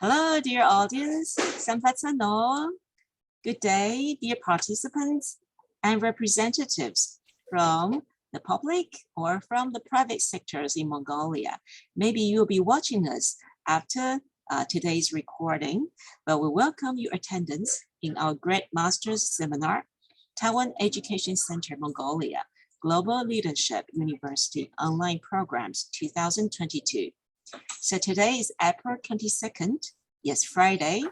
Hello, dear audience. Samfatano. Good day, dear participants and representatives from the public or from the private sectors in Mongolia. Maybe you'll be watching us after today's recording, but we welcome your attendance in our Great Masters Seminar, Taiwan Education Center, Mongolia, Global Leadership University Online Programs 2022. So today is April 22nd, yes, Friday,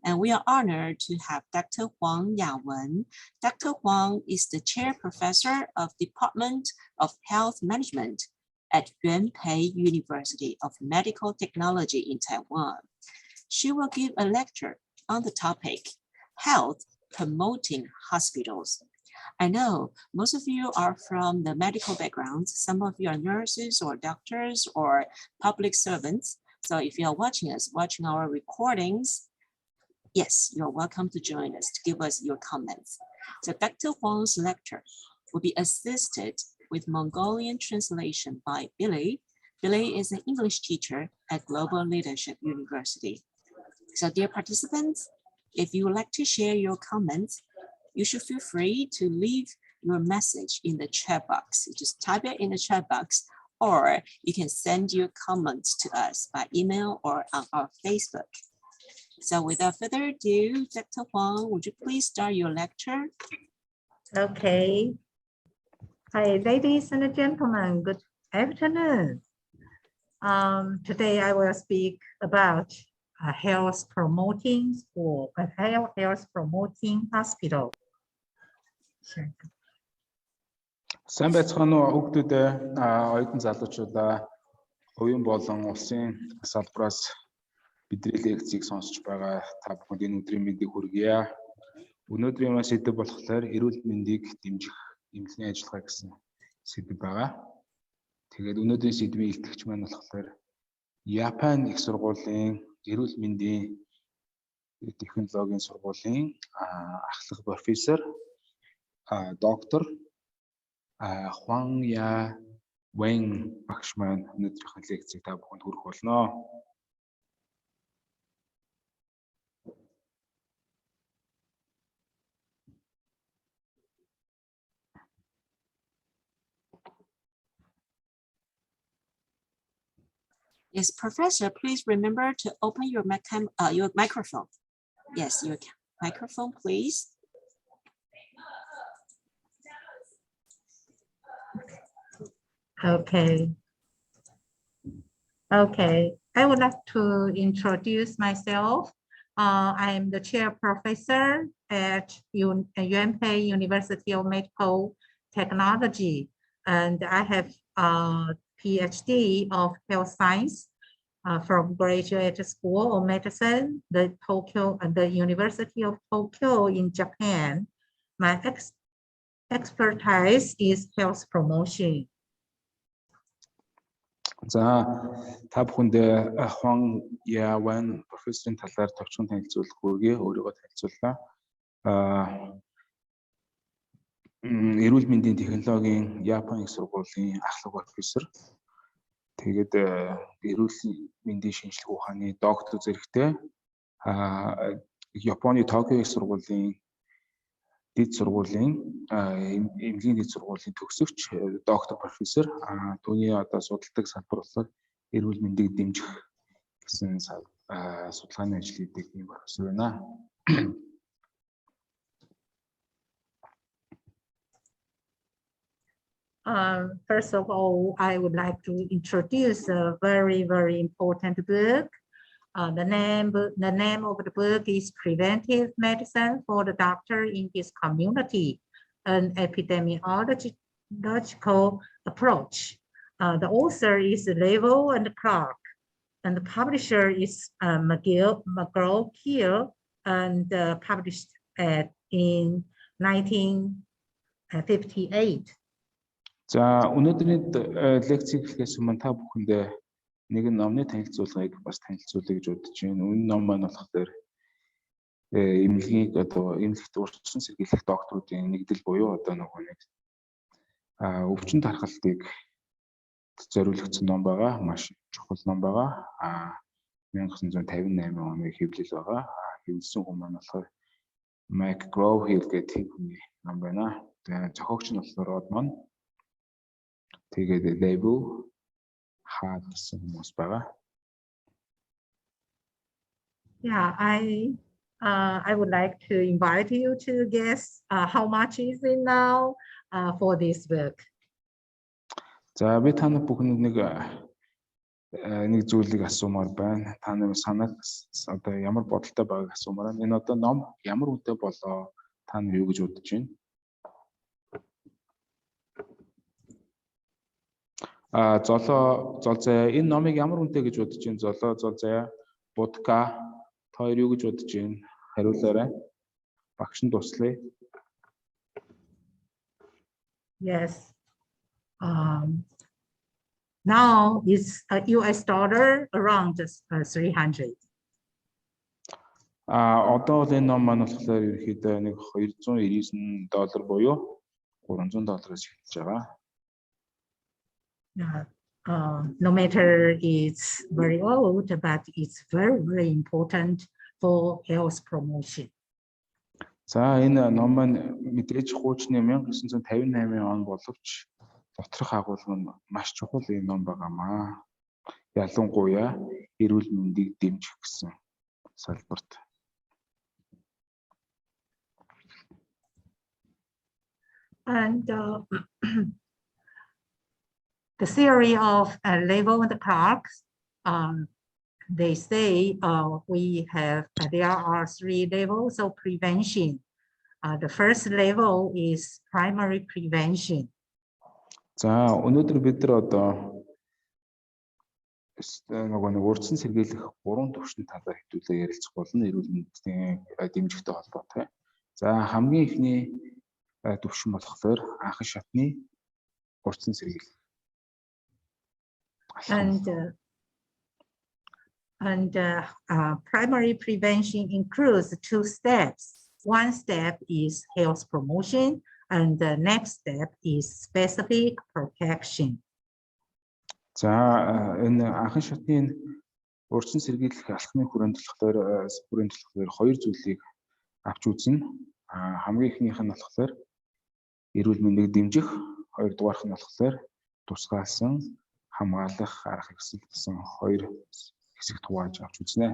and we are honored to have Dr. Huang Yawen. Dr. Huang is the chair professor of Department of Health Management at Yuanpei University of Medical Technology in Taiwan. She will give a lecture on the topic, Health Promoting Hospitals. I know most of you are from the medical background. Some of you are nurses or doctors or public servants. So if you are watching us, watching our recordings, yes, you're welcome to join us, to give us your comments. So Dr. Huang's lecture will be assisted with Mongolian translation by Billy. Billy is an English teacher at Global Leadership University. So dear participants, if you would like to share your comments, you should feel free to leave your message in the chat box. You just type it in the chat box, or you can send your comments to us by email or on our Facebook. So without further ado, Dr. Huang, would you please start your lecture? Okay. Hi, ladies and gentlemen, good afternoon. Today I will speak about a health promoting school, a health promoting hospital. Сайн байцгаана уу хүүхдүүдээ оюутан залуучуудаа хувийн болон улсын салбараас бидний лекцийг сонсож байгаа та бүхэнд энэ өдрийн мэндийг хүргье. Өнөөдрийн маань сэдэв болохоор эрүүл мэндийг дэмжих эмнэлгийн ажиллагаа гэсэн сэдэв байгаа. Тэгээд өнөөдрийн сэдвийн илтгэгч маань болохоор Япон их сургуулийн эрүүл мэндийн технологийн сургуулийн ахлах профессор доктор Huang Yawen багш маань өнөөдрийн лекцийг та бүхэнд хүргэх болно. Yes, Professor, please remember to open your microphone. Yes, your microphone, please. Okay. I would like to introduce myself. I am the chair professor at Yuanpei University of Medical Technology, and I have a PhD of health science from Graduate School of Medicine, the University of Tokyo in Japan. My expertise is health promotion. За та бүхэнд Huang Yawen профессорын талаар товчхон танилцуулах хүргэе. Өөрийгөө танилцууллаа. Эрүүл мэндийн технологийн Япон их сургуулийн ахлах профессор. Тэгээд эрүүл мэндийн шинжилгээ ухааны доктор зэрэгтэй. Японы Токио их сургуулийн дэд сургуулийн эмнэлгийн дэд сургуулийн төгсөгч доктор профессор түүний одоо судалдаг салбар болохоор эрүүл мэндийг дэмжих гэсэн судалгааны ажил хийдэг юм профессор байна. First of all, I would like to introduce a very, very important book. The name of the book is Preventive Medicine for the Doctor in His Community, an epidemiological approach. The author is Level and Clark, and the publisher is McGraw-Hill, and published in 1958. За өнөөдрийн лекцийг хийхээс өмнө та бүхэндээ нэгэн номны танилцуулгыг бас танилцуулъя гэж бодож байна. Энэ ном маань болохоор эмнэлгийн одоо эмнэлэгт урьдчилан сэргийлэх докторуудын нэгдэл буюу одоо нэг өвчин тархалтыг зориулагдсан ном байгаа. Маш чухал ном байгаа. 1958 оны хэвлэл байгаа. Хэвлсэн хүн маань болохоор McGraw-Hill гэдэг хүний ном байна. Тэгээд зохиогч нь болохоор Rodman. Тэгээд label хаад гэсэн хүмүүс байгаа. Yeah, I would like to invite you to guess how much is it now for this book. За би та нар бүхэнд нэг зүйлийг асуумаар байна. Та нарын санаа одоо ямар бодолтой байгааг асуумаар байна. Энэ одоо ном ямар үнэтэй болоо та нар юу гэж бодож байна? Зол заяа энэ номыг ямар үнэтэй гэж бодож байна? Зол заяа будка та хоёр юу гэж бодож байна? Хариулаарай. Багш нь туслая. Yes. Now it's a US dollar around 300. Одоо бол энэ ном маань болохоор ерөнхийдөө нэг $299 буюу $300-аас эхэлж байгаа. No matter it's very old, but it's very, very important for health promotion. За энэ ном маань мэдээж хуучны 1958 он боловч доторх агуулга нь маш чухал юм ном байгаамаа. Ялангуяа эрүүл мэндийг дэмжих гэсэн салбарт. And the theory of Level and Clark, they say there are 3 levels of prevention. The first level is primary prevention. За өнөөдөр бид нар одоо нэг урьдчилан сэргийлэх 3 түвшин талаар хэвлэлээ ярилцах болно эрүүл мэндийн дэмжихтэй холбоотой. За хамгийн ихний түвшин болохоор анхан шатны урьдчилан сэргийлэх. And primary prevention includes 2 steps. One step is health promotion, and the next step is specific protection. За энэ анхан шатны урьдчилан сэргийлэх алхмын хүрээнд болохоор 2 зүйлийг авч үзнэ. Хамгийн ихнийх нь болохоор эрүүл мэндийг дэмжих, хоёрдугаарх нь болохоор тусгаалсан хамгаалах арга хэрэгсэл гэсэн 2 хэсэгт хувааж авч үзнэ.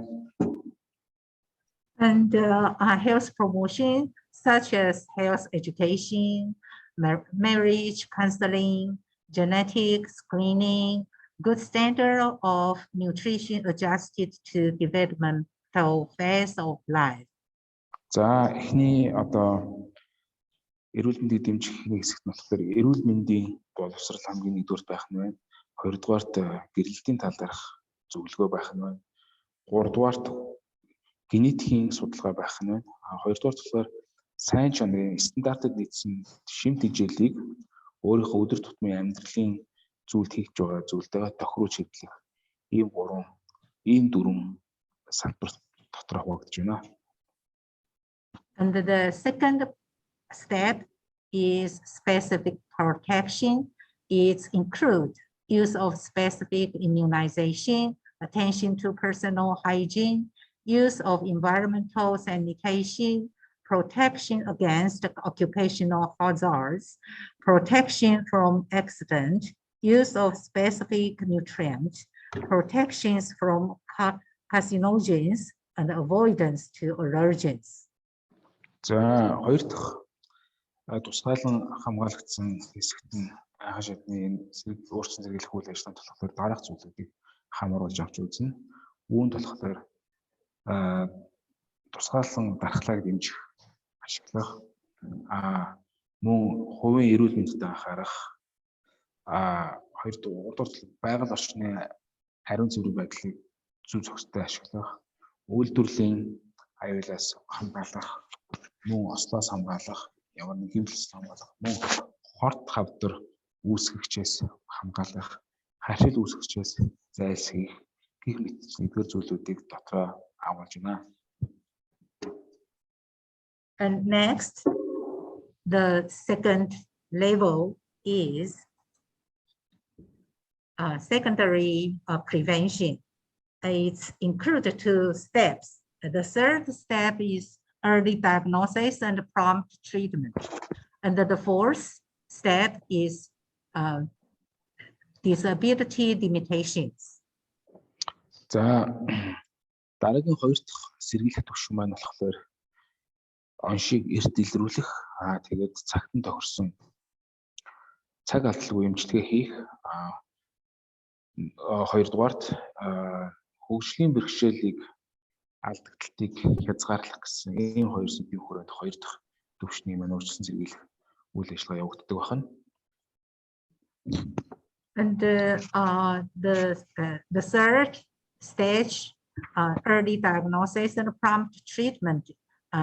And health promotion, such as health education, marriage counseling, genetic screening, good standard of nutrition adjusted to developmental phase of life. За эхний одоо эрүүл мэндийг дэмжих хэсэгт нь болохоор эрүүл мэндийн боловсрал хамгийн нэгдүгээр байх нь байна. Хоёрдугаарт гэрэлтийн тал дээрх зөвлөгөө байх нь байна. Гуравдугаарт генетикийн судалгаа байх нь байна. Хоёрдугаарт болохоор сайн чанарын стандартад нийцсэн шимт хэмжээлийг өөрийнхөө өдөр тутмын амьдралын зүйлд хийж байгаа зүйлтэйгээ тохируулж хэвлэх ийм 4 салбар дотор хуваагдж байна. And the second step is specific protection. It includes use of specific immunization, attention to personal hygiene, use of environmental sanitation, protection against occupational hazards, protection from accident, use of specific nutrients, protections from carcinogens, and avoidance to allergens. За хоёр дахь тусгаалan хамгаалагдсан хэсэгт нь анхан шатны өөрчлөлт зэрэглэх үйл ажиллагаанд болохоор дараах зүйлүүдийг хамруулж авч үзнэ. Үүнд болохоор тусгаалсан дархлааг дэмжих, ашиглах, мөн хувийн эрүүл мэндэд анхаарах, хоёрдугаар байгаль орчны ариун цэврийн байдлыг зөв зохистой ашиглах, үйлдвэрлэлийн аюулаас хамгаалах, мөн ослоос хамгаалах, ямар нэг хэмжлээс хамгаалах, мөн хорт хавдар үүсгэгчээс хамгаалах, харшил үүсгэгчээс зайлсхийх гэх мэт нэгдүгээр зүйлүүдийг дотроо агуулж байна. And next, the second level is secondary prevention. it's included 2 steps. The third step is early diagnosis and prompt treatment. And the fourth step is disability limitations. За дараагийн 2 дахь сэргийлэх түвшин маань болохоор оншийг эрт илрүүлэх, тэгээд цагтан тохирсон цаг алдалгүй эмчилгээ хийх, хоёрдугаарт хөгжлийн бэрхшээлийг алдагдалтыг хязгаарлах гэсэн ийм 2 сэдвийн хүрээнд 2 дахь түвшний маань өөрчлөлт сэргийлэх үйл ажиллагаа явагддаг байна. And the third stage, early diagnosis and prompt treatment,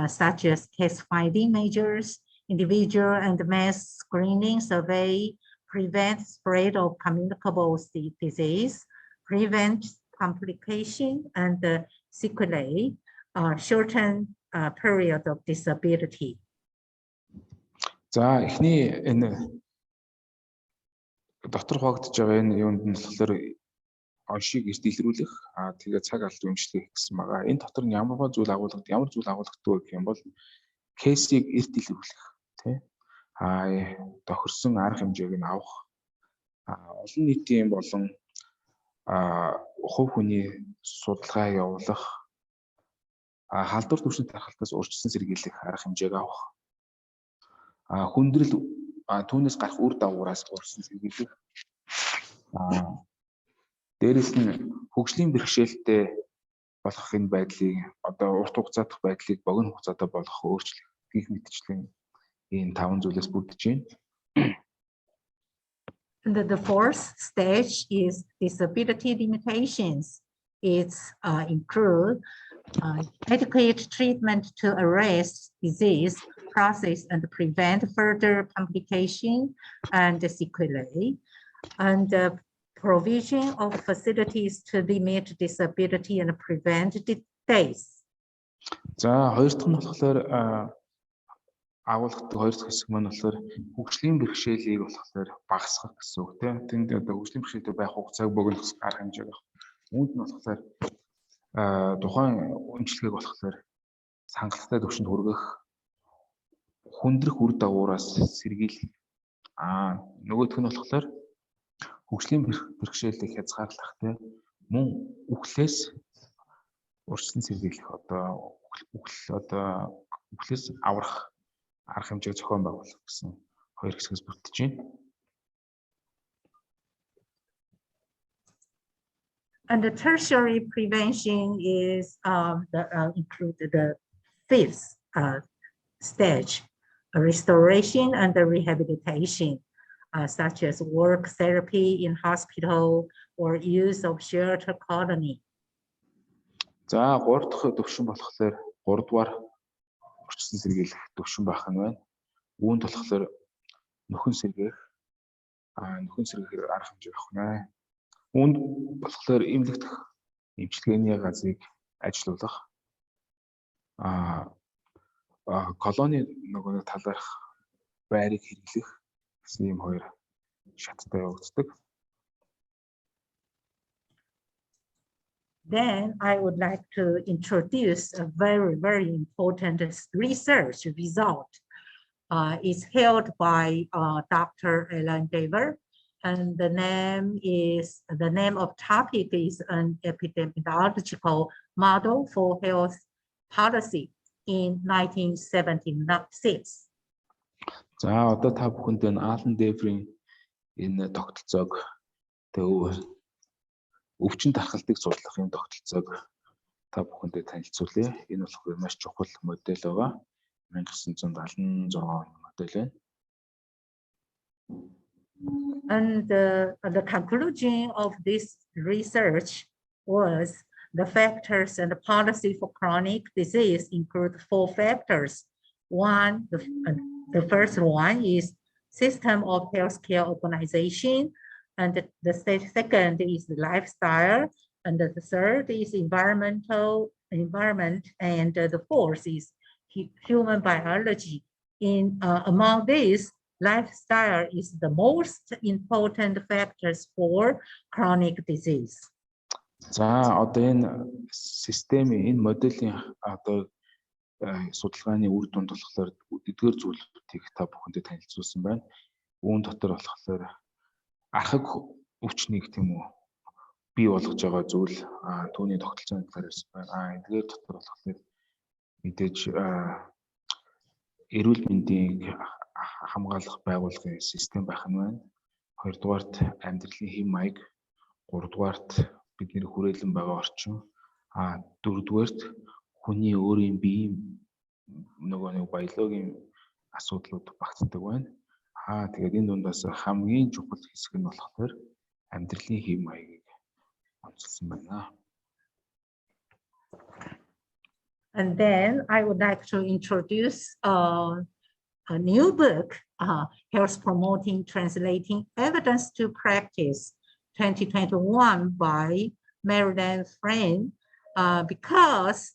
such as case finding measures, individual and mass screening survey, prevent spread of communicable disease, prevent complication and sequelae, shorten period of disability. За эхний энэ дотор хуваагдж байгаа энэ юунд нь болохоор оншийг эрт илрүүлэх, тэгээд цаг алдалгүй эмчилгээ хийх гэсэн байгаа. Энэ дотор нь ямар зүйл агуулгадаг вэ гэх юм бол кейсийг эрт илрүүлэх, тий. Тохирсон арга хэмжээг нь авах, олон нийтийн болон хувь хүний судалгаа явуулах, халдвар түвшинд тархалтаас урьдчилан сэргийлэх арга хэмжээг авах, хүндрэл түүнээс гарах үр дагавраас урьдчилан сэргийлэх, дээрэс нь хөгжлийн бэрхшээлтэй болох энэ байдлыг одоо урт хугацаадах байдлыг богино хугацаатай болгох өөрчлөлт гэх мэтчлэн энэ 5 зүйлээс бүрдэж байна. And the fourth stage is disability limitations. It's include adequate treatment to arrest disease process and prevent further complication and sequelae, and provision of facilities to limit disability and prevent deaths. За хоёр дахь нь болохоор агуулгадаг хоёр дахь хэсэг маань болохоор хөгжлийн бэрхшээлийг болохоор багасгах гэсэн үг тийм. Тэнд одоо хөгжлийн бэрхшээлтэй байх хугацааг богино арга хэмжээг авах. Үүнд нь болохоор тухайн эмчилгээг болохоор хангалттай түвшинд хүргэх, хүндрэх үр дагавраас сэргийлэх. Нөгөөх нь болохоор хөгжлийн бэрхшээлийг хязгаарлах тийм. Мөн үхлээс урьдчилан сэргийлэх үхлээс аврах арга хэмжээг зохион байгуулах гэсэн хоёр хэсгээс бүрдэж байна. And the tertiary prevention is include the fifth stage, restoration and rehabilitation, such as work therapy in hospital or use of shelter colony. За 3 дахь төвшин болохоор 3 дугаар урьдчилан сэргийлэх төвшин байх нь байна. Үүнд болохоор нөхөн сэргээх арга хэмжээ авах нь. Үүнд болохоор эмнэлэгдэх эмчилгээний газрыг ажилуулах, колони нөгөө талаарх байрыг хэрэглэх гэсэн ийм хоёр шаттай явагддаг. Then I would like to introduce a very important research result. It's held by Dr. Ellen Dever, and the name of topic is an epidemiological model for health policy in 1976. За одоо та бүхэнд энэ Аллен Деврийн энэ тогтолцоог өвчин тархалтыг судлах энэ тогтолцоог та бүхэндээ танилцуулъя. Энэ болохоор маш чухал модель байгаа. 1976 оны модель байна. And the conclusion of this research was the factors and the policy for chronic disease include 4 factors. One, the first one is system of healthcare organization, and the second is the lifestyle, and the third is environment, and the fourth is human biology. Among these, lifestyle is the most important factors for chronic disease. За одоо энэ системийн энэ моделийн одоо судалгааны үр дүнд болохоор эдгээр зүйлүүдийг та бүхэндээ танилцуулсан байна. Үүн дотор болохоор архаг өвчнийг тийм үү бий болгож байгаа зүйл түүний тогтолцооны талаар ярьсан байна. Эдгээр дотор болохоор мэдээж эрүүл мэндийг хамгаалах байгууллагын систем байх нь байна. Хоёрдугаарт амьдралын хэм маяг, гуравдугаарт бидний хүрээлэн байгаа орчин, дөрөвдүгээрт хүний өөрийн биеийн нэг биологийн асуудлууд багтдаг байна. Тэгээд энэ дундаас хамгийн чухал хэсэг нь болохоор амьдралын хэм маягийг онцлсан байна. And then I would like to introduce a new book, Health Promoting Translating Evidence to Practice, 2021 by Marilyn Friend, because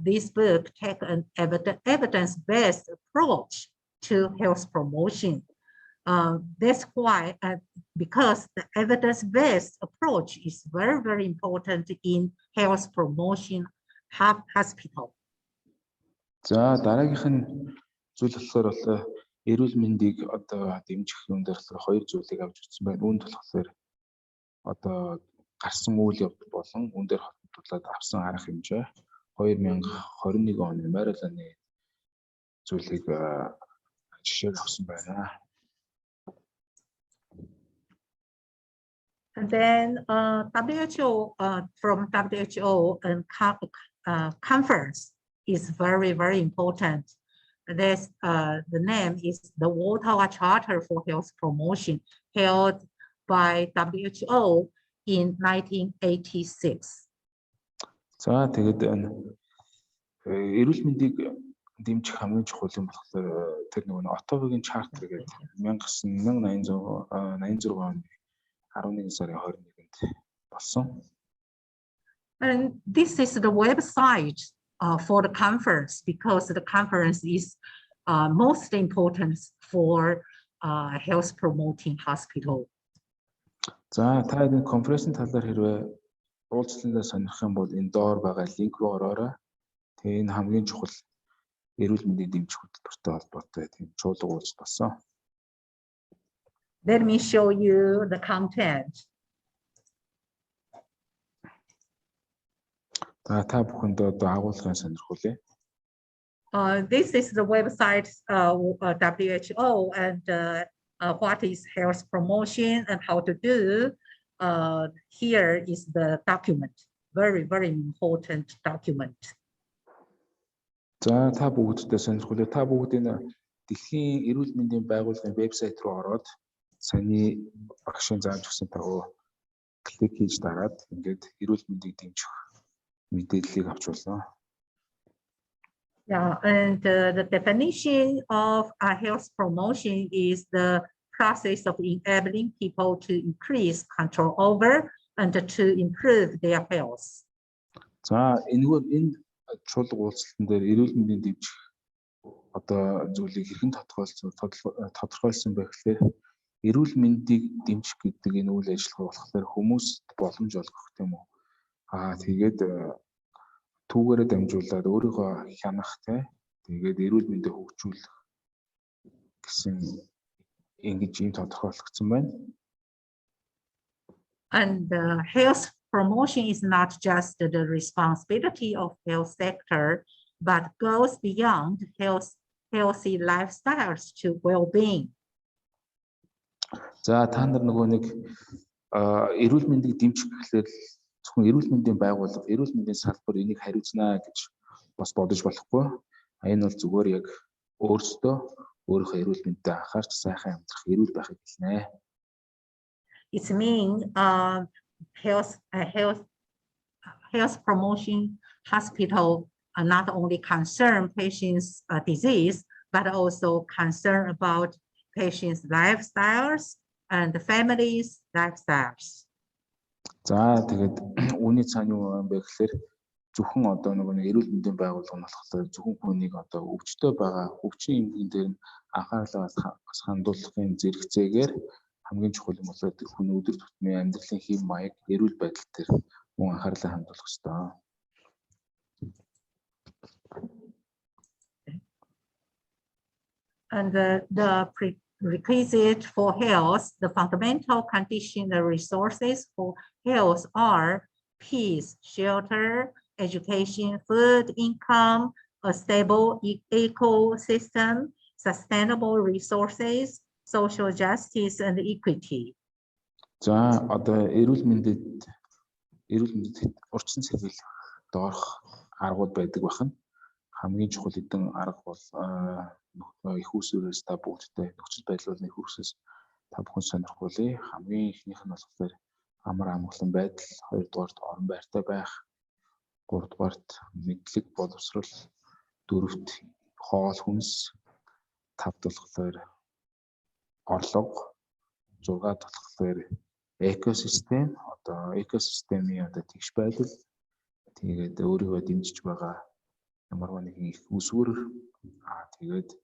this book takes an evidence-based approach to health promotion. That's why, because the evidence-based approach is very, very important in health promotion hospital. За дараагийнх нь зүйл болохоор эрүүл мэндийг одоо дэмжих юм дээр хоёр зүйлийг авч ирсэн байна. Үүнд болохоор одоо гарсан үйл явдал болон үүн дээр холбогдуулаад авсан арга хэмжээ 2021 оны Maryland-ны зүйлийг жишээг авсан байна. And then WHO from WHO and conference is very, very important. This the name is the World Health Charter for Health Promotion, held by WHO in 1986. За тэгээд эрүүл мэндийг дэмжих хамгийн чухал юм болохоор тэр нөгөө Оттавагийн чартер гэдэг 1886 оны 11 сарын 21-нд болсон. And this is the website for the conference, because the conference is most important for health promoting hospital. За та энэ конференцийн талаар хэрвээ уулзландаа сонирх юм бол энэ доор байгаа линк руу ороорой. Тэгээ энэ хамгийн чухал эрүүл мэндийн дэмжих хөтөлбөртэй холбоотой тийм чуулга уулзалт болсон. Let me show you the content. Та бүхэнд одоо агуулгын сонирхуулъя. This is the website WHO and what is health promotion and how to do. Here is the document, very, very important document. За та бүгддээ сонирхуулъя. Та бүгд энэ дэлхийн эрүүл мэндийн байгууллагын вебсайт руу ороод саний багшийн зааж өгсөн тагуу клик хийж дараад ингээд эрүүл мэндийг дэмжих мэдээллийг авч болно. Yeah, and the definition of health promotion is the process of enabling people to increase control over and to improve their health. За энэ чуулга уулзалтан дээр эрүүл мэндийн дэмжих одоо зүйлийг хэрхэн тодорхойлсон байх гэхээр эрүүл мэндийг дэмжих гэдэг энэ үйл ажиллагаа болохоор хүмүүст боломж олгох тийм үү. Тэгээд түүгээрээ дамжуулаад өөрийгөө хянах тэгээд эрүүл мэндийг хөгжүүлэх гэсэн ингэж юм тодорхойлогдсон байна. And health promotion is not just the responsibility of health sector, but goes beyond healthy lifestyles to well-being. За та нар нөгөө нэг эрүүл мэндийг дэмжих гэхлээр зөвхөн эрүүл мэндийн байгууллага, эрүүл мэндийн салбар энийг хариуцнаа гэж бас бодож болохгүй. Энэ бол зүгээр яг өөрсдөө өөрийнхөө эрүүл мэндэд анхаарч сайхан амьдрах, эрүүл байхыг хэлнэ. It means health promotion hospital are not only concern patients' disease, but also concern about patients' lifestyles and the families' lifestyles. За тэгээд үүний цаана юу юм бэ гэхээр зөвхөн одоо нэг эрүүл мэндийн байгууллага нь болохоор зөвхөн хүнийг одоо өвчтөй байгаа өвчин эмгэн дээр анхаарлаа хандуулахын зэрэгцээгээр хамгийн чухал юм болохоор тэр хүний өдөр тутмын амьдралын хэм маяг эрүүл байдал дээр мөн анхаарлаа хандуулах ёстой. And the prerequisite for health, the fundamental condition, the resources for health are peace, shelter, education, food, income, a stable ecosystem, sustainable resources, social justice, and equity. За одоо эрүүл мэндэд урьдчилан сэргийлэх доорх аргууд байдаг байна. Хамгийн чухал хэдэн арга бол их усүрээс та бүгдтэй нөхцөл байдлын их усээс та бүхэн сонирхуулъя. Хамгийн ихнийх нь болохоор амар амгалан байдал, хоёрдугаарт орон байртай байх, гуравдугаарт мэдлэг боловсрол, дөрөвт хоол хүнс, тавд болохоор орлого, зургаад болохоор экосистем, одоо экосистемийн одоо тэгш байдал, тэгээд өөрийгөө дэмжиж байгаа ямар нэгэн их усүр, тэгээд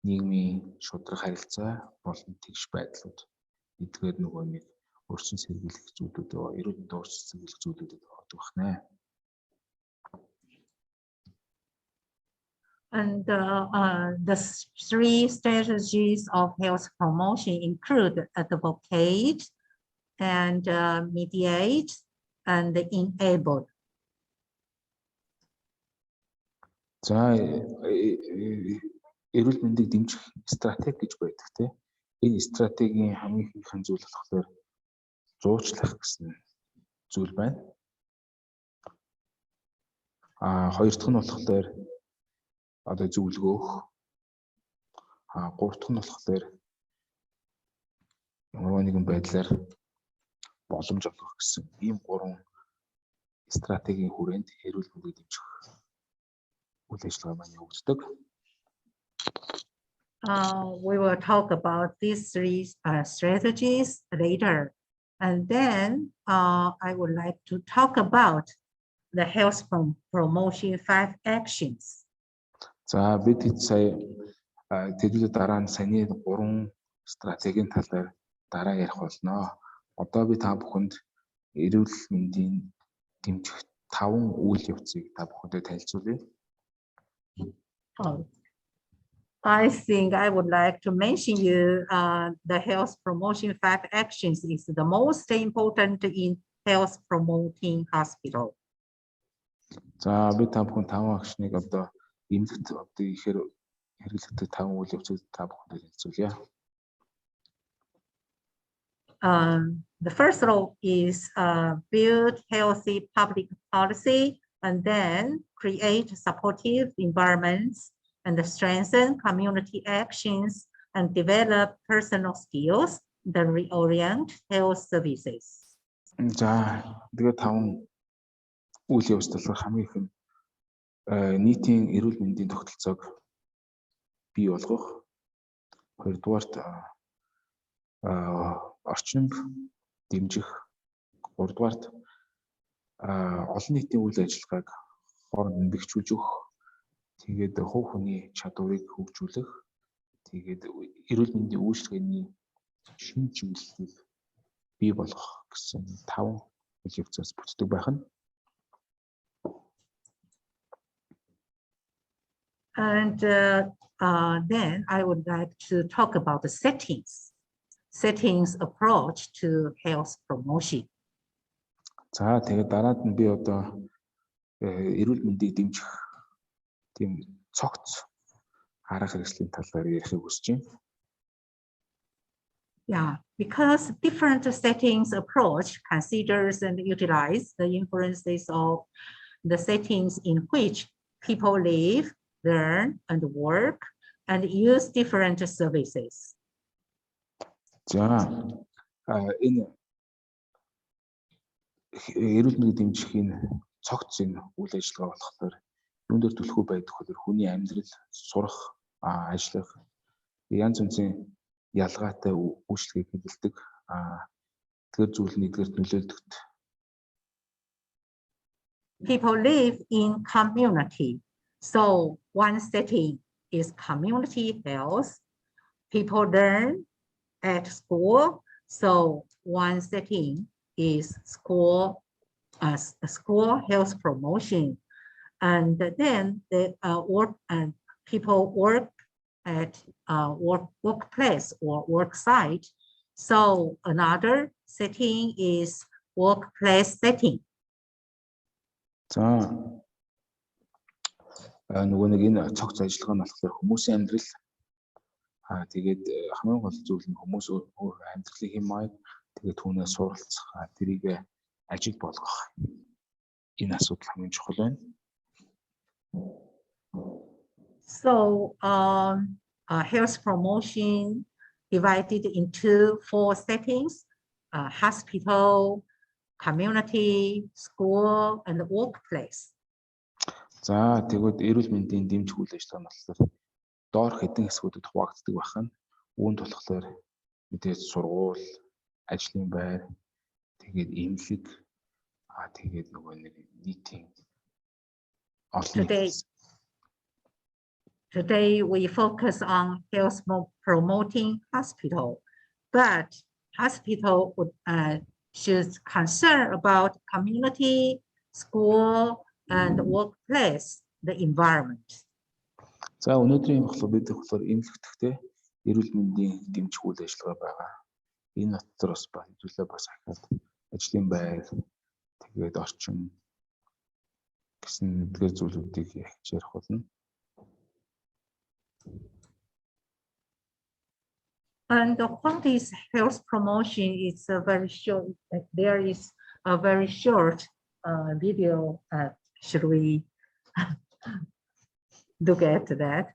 нийгмийн шударга харилцаа болон тэгш байдлууд эдгээр нөгөө нэг урьдчилан сэргийлэх зүйлүүд, эрүүл мэндийн урьдчилан сэргийлэх зүйлүүдэд ордог байна. And the three strategies of health promotion include advocate and mediate and enable. За эрүүл мэндийг дэмжих стратеги гэж байдаг тийм. Энэ стратегийн хамгийн ихэнх зүйл болохоор зуучлах гэсэн зүйл байна. Хоёр дахь нь болохоор одоо зөвлөгөөх. Гурав дахь нь болохоор ямар нэгэн байдлаар боломж олгох гэсэн ийм гурван стратегийн хүрээнд эрүүл мэндийг дэмжих үйл ажиллагаа маань явагддаг. We will talk about these three strategies later. And then I would like to talk about the health promotion 5 actions. За бид сая тэдний дараа нь саяны 3 стратегийн талаар дараа ярих болно. Одоо би та бүхэнд эрүүл мэндийн дэмжих 5 үйл явцыг та бүхэндээ танилцуулъя. I think I would like to mention you the health promotion 5 actions is the most important in health promoting hospital. За би та бүхэн 5 акшныг одоо эмнэлэгт одоо ихээр хэрэглэгдэх 5 үйл явцыг та бүхэнд танилцуулъя. The first role is build healthy public policy and then create supportive environments and strengthen community actions and develop personal skills that reorient health services. За тэгээд 5 үйл явц талаар хамгийн их нь нийтийн эрүүл мэндийн тогтолцоог бий болгох. Хоёрдугаарт орчинд дэмжих. Гуравдугаарт олон нийтийн үйл ажиллагааг хооронд бэхжүүлж өгөх. Тэгээд хувь хүний чадварыг хөгжүүлэх. Тэгээд эрүүл мэндийн үйлчилгээний шинэ чиглэлийг бий болгох гэсэн 5 үйл явцаас бүтдэг байх нь. And then I would like to talk about the settings approach to health promotion. За тэгээд дараад нь би одоо эрүүл мэндийг дэмжих тийм цогц арга хэрэгслийн талаар ярихыг хүсэж байна. Yeah, because different settings approach considers and utilize the influences of the settings in which people live, learn, and work, and use different services. За энэ эрүүл мэндийг дэмжих энэ цогц энэ үйл ажиллагаа болохоор юун дээр түлхүү байдаг вэ? Хүний амьдрал, сурах, ажиллах, янз бүрийн ялгаатай үйлчлэгийг хэвлэдэг. Тэр зүйл нь эдгээрт нөлөөлдөгт. People live in community. So one setting is community health. People learn at school. So one setting is school school health promotion. And then the work and people work at workplace or work site. So another setting is workplace setting. За нөгөө нэг энэ цогц ажиллагаа нь болохоор хүмүүсийн амьдрал тэгээд хамгийн гол зүйл нь хүмүүс амьдралын хэм маяг тэгээд түүнээ суралцах тэрийг ажиг болгох энэ асуудал хамгийн чухал байна. So health promotion divided into 4 settings: hospital, community, school, and workplace. За тэгвэл эрүүл мэндийн дэмжих үйл ажиллагаа нь болохоор доор хэдэн хэсгүүдэд хуваагддаг байна. Үүнд болохоор мэдээж сургууль, ажлын байр, тэгээд эмнэлэг, тэгээд нөгөө нэг нийтийн олон Today we focus on health promoting hospital, but hospital should concern about community, school, and workplace, the environment. За өнөөдрийн бид болохоор эмнэлэгтээ эрүүл мэндийн дэмжих үйл ажиллагаа байгаа. Энэ дотор бас хэвлэлээ бас ахаад ажлын байр, тэгээд орчин гэсэн эдгээр зүйлүүдийг ярих болно. And what is health promotion? It's a very short. There is a very short video. Should we look at that?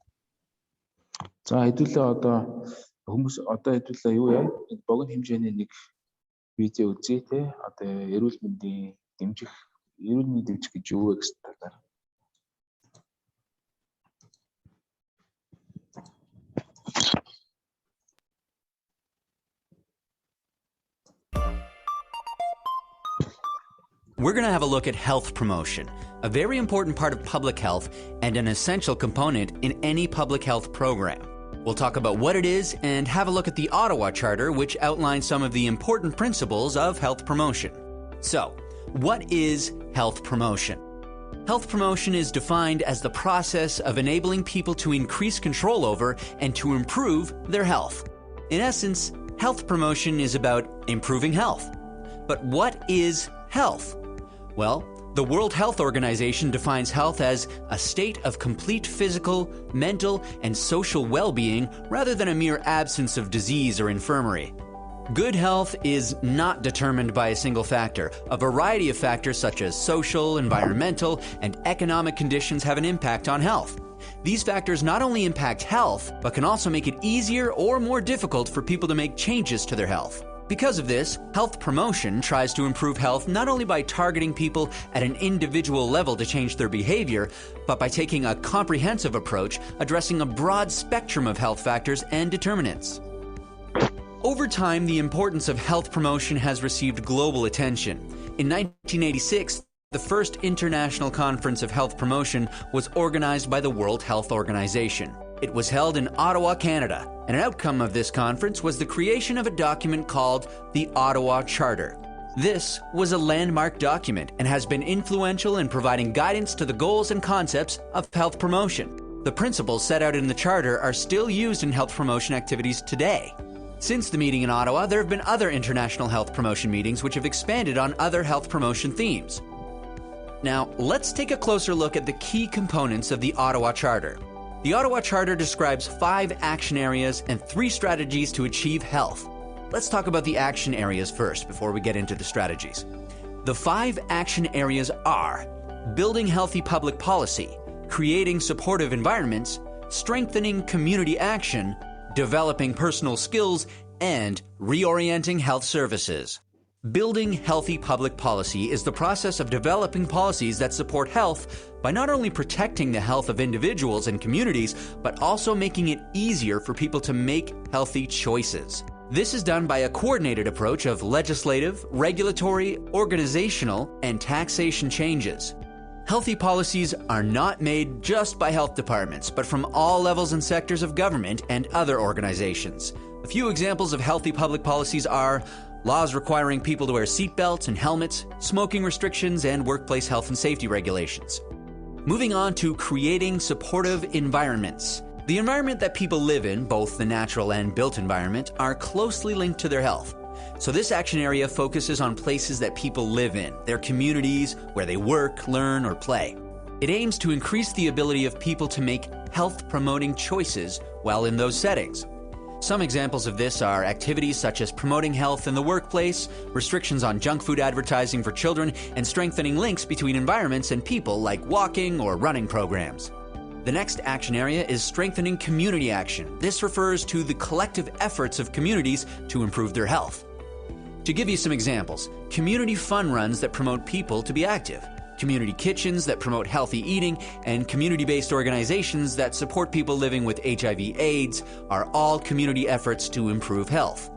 За хэдүүлээ одоо хүмүүс одоо хэдүүлээ юу яа? Богино хэмжээний нэг видео үзье те. Одоо эрүүл мэндийн дэмжих гэж юу вэ гэсэн талаар. We're going to have a look at health promotion, a very important part of public health and an essential component in any public health program. We'll talk about what it is and have a look at the Ottawa Charter, which outlines some of the important principles of health promotion. So, what is health promotion? Health promotion is defined as the process of enabling people to increase control over and to improve their health. In essence, health promotion is about improving health. But what is health? Well, the World Health Organization defines health as a state of complete physical, mental, and social well-being rather than a mere absence of disease or infirmary. Good health is not determined by a single factor. A variety of factors such as social, environmental, and economic conditions have an impact on health. These factors not only impact health, but can also make it easier or more difficult for people to make changes to their health. Because of this, health promotion tries to improve health not only by targeting people at an individual level to change their behavior, but by taking a comprehensive approach addressing a broad spectrum of health factors and determinants. Over time, the importance of health promotion has received global attention. In 1986, the first International Conference of Health Promotion was organized by the World Health Organization. It was held in Ottawa, Canada, and an outcome of this conference was the creation of a document called the Ottawa Charter. This was a landmark document and has been influential in providing guidance to the goals and concepts of health promotion. The principles set out in the Charter are still used in health promotion activities today. Since the meeting in Ottawa, there have been other international health promotion meetings which have expanded on other health promotion themes. Now, let's take a closer look at the key components of the Ottawa Charter. The Ottawa Charter describes 5 action areas and 3 strategies to achieve health. Let's talk about the action areas first before we get into the strategies. The 5 action areas are building healthy public policy, creating supportive environments, strengthening community action, developing personal skills, and reorienting health services. Building healthy public policy is the process of developing policies that support health by not only protecting the health of individuals and communities, but also making it easier for people to make healthy choices. This is done by a coordinated approach of legislative, regulatory, organizational, and taxation changes. Healthy policies are not made just by health departments, but from all levels and sectors of government and other organizations. A few examples of healthy public policies are laws requiring people to wear seatbelts and helmets, smoking restrictions, and workplace health and safety regulations. Moving on to creating supportive environments. The environment that people live in, both the natural and built environment, are closely linked to their health. So this action area focuses on places that people live in, their communities, where they work, learn, or play. It aims to increase the ability of people to make health-promoting choices while in those settings. Some examples of this are activities such as promoting health in the workplace, restrictions on junk food advertising for children, and strengthening links between environments and people like walking or running programs. The next action area is strengthening community action. This refers to the collective efforts of communities to improve their health. To give you some examples, community fun runs that promote people to be active, community kitchens that promote healthy eating, and community-based organizations that support people living with HIV/AIDS are all community efforts to improve health.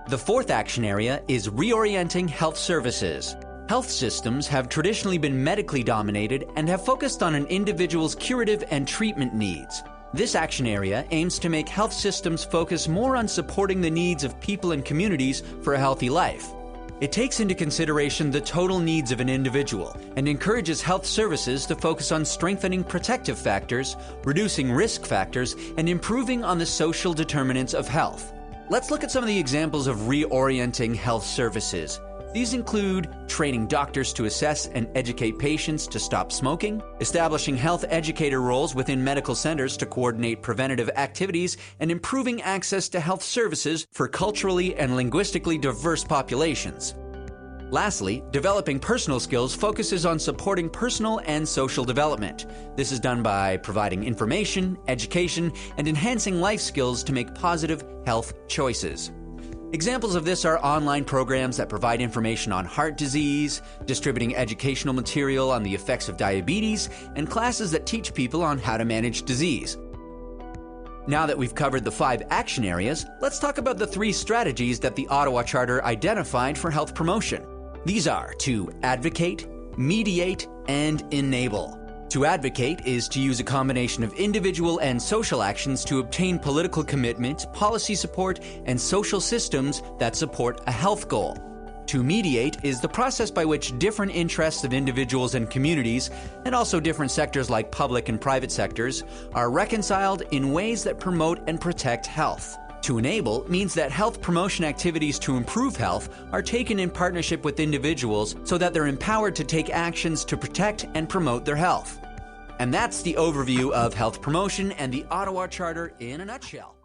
The fourth action area is reorienting health services. Health systems have traditionally been medically dominated and have focused on an individual's curative and treatment needs. This action area aims to make health systems focus more on supporting the needs of people and communities for a healthy life. It takes into consideration the total needs of an individual and encourages health services to focus on strengthening protective factors, reducing risk factors, and improving on the social determinants of health. Let's look at some of the examples of reorienting health services. These include training doctors to assess and educate patients to stop smoking, establishing health educator roles within medical centers to coordinate preventative activities, and improving access to health services for culturally and linguistically diverse populations. Lastly, developing personal skills focuses on supporting personal and social development. This is done by providing information, education, and enhancing life skills to make positive health choices. Examples of this are online programs that provide information on heart disease, distributing educational material on the effects of diabetes, and classes that teach people on how to manage disease. Now that we've covered the 5 action areas, let's talk about the 3 strategies that the Ottawa Charter identified for health promotion. These are to advocate, mediate, and enable. To advocate is to use a combination of individual and social actions to obtain political commitment, policy support, and social systems that support a health goal. To mediate is the process by which different interests of individuals and communities, and also different sectors like public and private sectors, are reconciled in ways that promote and protect health. To enable means that health promotion activities to improve health are taken in partnership with individuals so that they're empowered to take actions to protect and promote their health. And that's the overview of health promotion and the Ottawa Charter in a nutshell.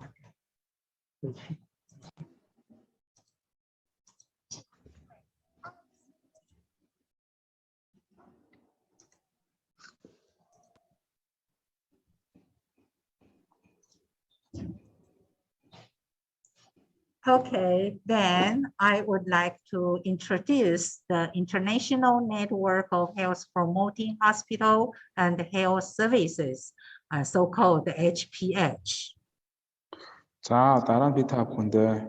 Okay, then I would like to introduce the International Network of Health Promoting Hospital and Health Services, so-called HPH. За дараа нь би та бүхэндээ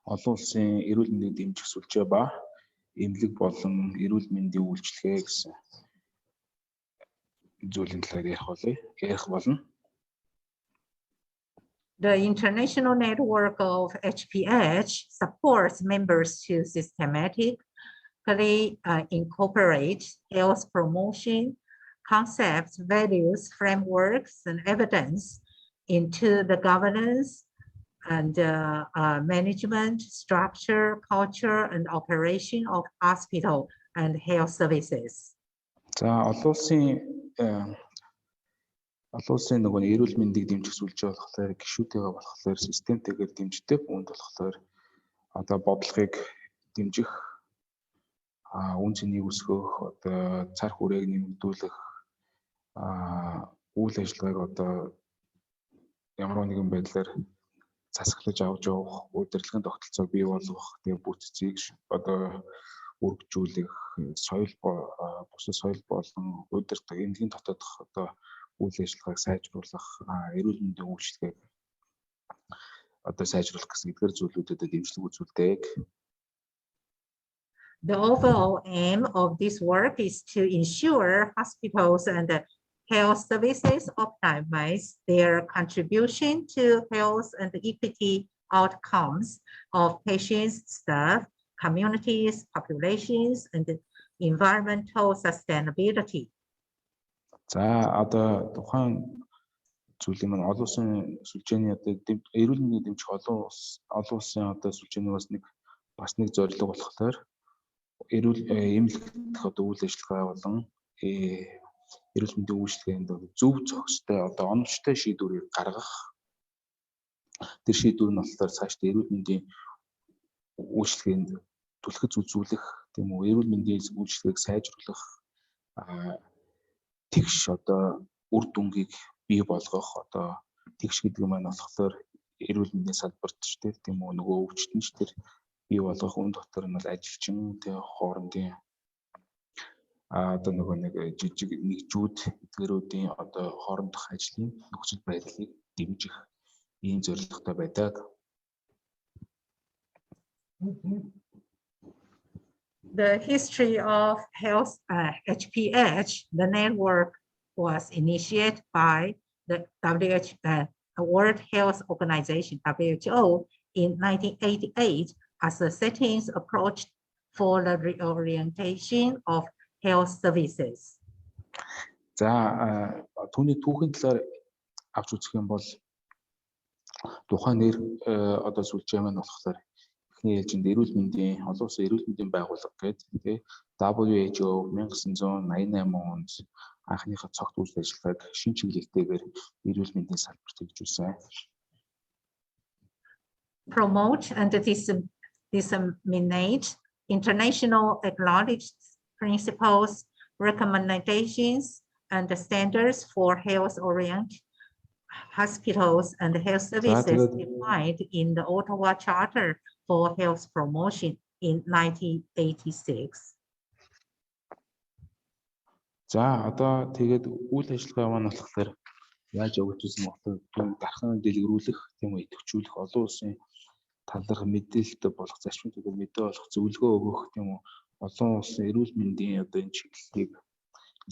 олон улсын эрүүл мэндийн дэмжих сүлжээ ба эмнэлэг болон эрүүл мэндийн үйлчилгээ гэсэн зүйлийн талаар ярих болно. The international network of HPH supports members to systematically incorporate health promotion concepts, values, frameworks, and evidence into the governance and management, structure, culture, and operation of hospital and health services. За олон улсын нөгөө эрүүл мэндийг дэмжих сүлжээ болохоор гишүүтэйгээ болохоор системтэйгээр дэмждэг, үүнд болохоор одоо бодлогыг дэмжих, үн цэнийг өсгөх, одоо цар хүрээг нэмэгдүүлэх, үйл ажиллагааг одоо ямар нэгэн байдлаар засаглаж авч явах, удирдлагын тогтолцоог бий болгох, тэгээ бүтцийг одоо үргэлжлүүлэх, бусад соёл болон удирдлага эмнэлгийн дотоодох одоо үйл ажиллагааг сайжруулах, эрүүл мэндийн үйлчилгээг одоо сайжруулах гэсэн эдгээр зүйлүүдэд дэмжлэг үзүүлдэг. The overall aim of this work is to ensure hospitals and health services optimize their contribution to health and equity outcomes of patients, staff, communities, populations, and environmental sustainability. За одоо тухайн зүйлийн маань олон улсын сүлжээний одоо эрүүл мэндийн дэмжих олон улсын одоо сүлжээний бас нэг зорилго болохоор эрүүл эмнэлэгдэх одоо үйл ажиллагаа болон эрүүл мэндийн үйлчлэгээнд зөв зохистой одоо оновчтой шийдвэрийг гаргах. Тэр шийдвэр нь болохоор цаашдаа эрүүл мэндийн үйлчлэгээнд түлхэж үзүүлэх, тийм үү, эрүүл мэндийн үйлчлэгээг сайжруулах, тэгш одоо үр дүнгийг бий болгох, одоо тэгш гэдэг нь болохоор эрүүл мэндийн салбарт ч тийм үү нөгөө өвчтөнч тэр бий болгох үн дотор нь бол ажилчин тэг хоорондын одоо нөгөө нэг жижиг нэгжүүд эдгээрүүдийн одоо хоорондох ажлын нөхцөл байдлыг дэмжих ийм зорилготой байдаг. The history of health HPH, the network was initiated by the World Health Organization, WHO, in 1988 as a settings approach for the reorientation of health services. За түүний түүхийн талаар авч үзэх юм бол тухайн нэр одоо сүлжээ маань болохоор эхний ээлжинд эрүүл мэндийн олон улсын эрүүл мэндийн байгууллага гэдэг WHO 1988 онд анхныхаа цогт үйл ажиллагааг шин чиглэлтэйгээр эрүүл мэндийн салбарт хэрэгжүүлсэн. Promote and disseminate international acknowledged principles, recommendations, and standards for health-oriented hospitals and health services defined in the Ottawa Charter for Health Promotion in 1986. За одоо тэгээд үйл ажиллагаа маань болохоор яаж өгөгдсөн болохоор дархан дэлгэрүүлэх, тийм үү, идэвхжүүлэх, олон улсын таларх мэдээлэлтэй болох, зарчмын төлөв мэдээ болох, зөвлөгөө өгөх, тийм үү, олон улсын эрүүл мэндийн одоо энэ чиглэлийг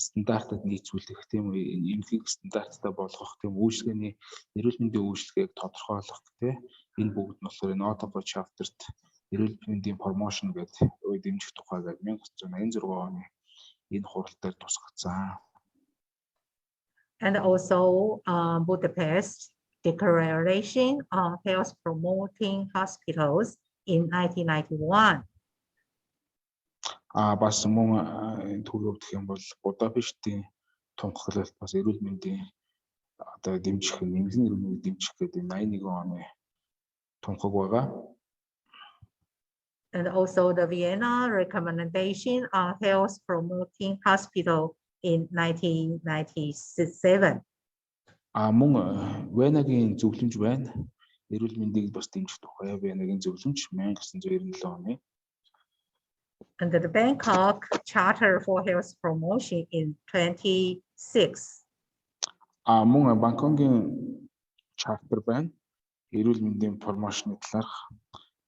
стандартад нийцүүлэх, тийм үү, эмнэлгийг стандарттай болгох, тийм үйлчлэгээний эрүүл мэндийн үйлчлэгээг тодорхойлох гэх энэ бүгд нь болохоор энэ Ottawa Charter-т эрүүл мэндийн промошн гэдэг үе дэмжих тухай гэдэг 1986 оны энэ хуралдаар тусгацсан. And also Budapest Declaration on Health Promoting Hospitals in 1991. Бас мөн төлөвлөлт гэх юм бол Будапештийн тунхаглалт бас эрүүл мэндийн одоо дэмжих, нэмлэн эрүүл мэндийг дэмжих гэдэг 81 оны тунхаг байгаа. And also the Vienna Recommendation on Health Promoting Hospital in 1997. Мөн Венагийн зөвлөмж байна. Эрүүл мэндийг бас дэмжих тухай Венагийн зөвлөмж 1997 оны. And the Bangkok Charter for Health Promotion in 26. Мөн Бангкокийн чартер байна. Эрүүл мэндийн промошны талаарх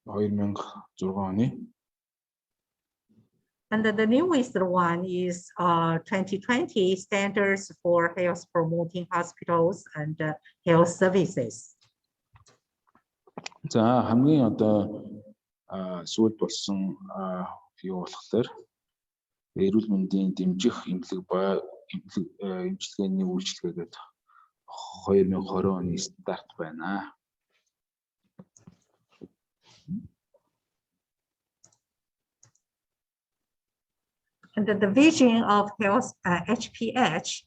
2006 оны. And the newest one is 2020 Standards for Health Promoting Hospitals and Health Services. За хамгийн одоо сүүлд болсон юу болохоор эрүүл мэндийн дэмжих эмчилгээний үйлчилгээ гэдэг 2020 оны стандарт байна. And the vision of health HPH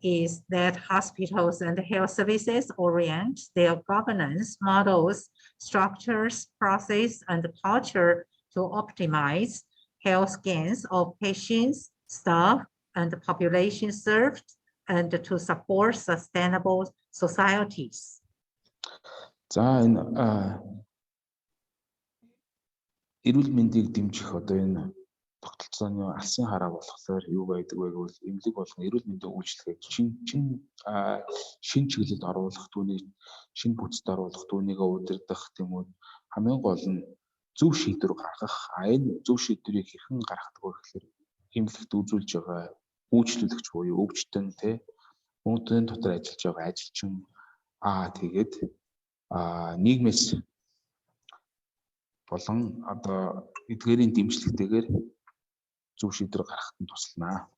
is that hospitals and health services orient their governance models, structures, process, and culture to optimize health gains of patients, staff, and the population served, and to support sustainable societies. За энэ эрүүл мэндийг дэмжих одоо энэ тогтолцооны алсын хараа болохоор юу байдаг вэ гэвэл эмнэлэг болон эрүүл мэндийн үйлчлэгийг шин чиглэлд оруулах, түүнийг шин бүтцэд оруулах, түүнийг удирдах, тийм үү, хамгийн гол нь зөв шийдвэр гаргах. Энэ зөв шийдвэрийг хэрхэн гаргадаг вэ гэхээр эмнэлэгт үзүүлж байгаа үйлчлүүлэгч буюу өвчтөн, үүний дотор ажиллаж байгаа ажилчин тэгээд нийгмээс болон одоо эдгээрийн дэмжлэгтэйгээр зөв шийдвэр гаргахад нь туслана.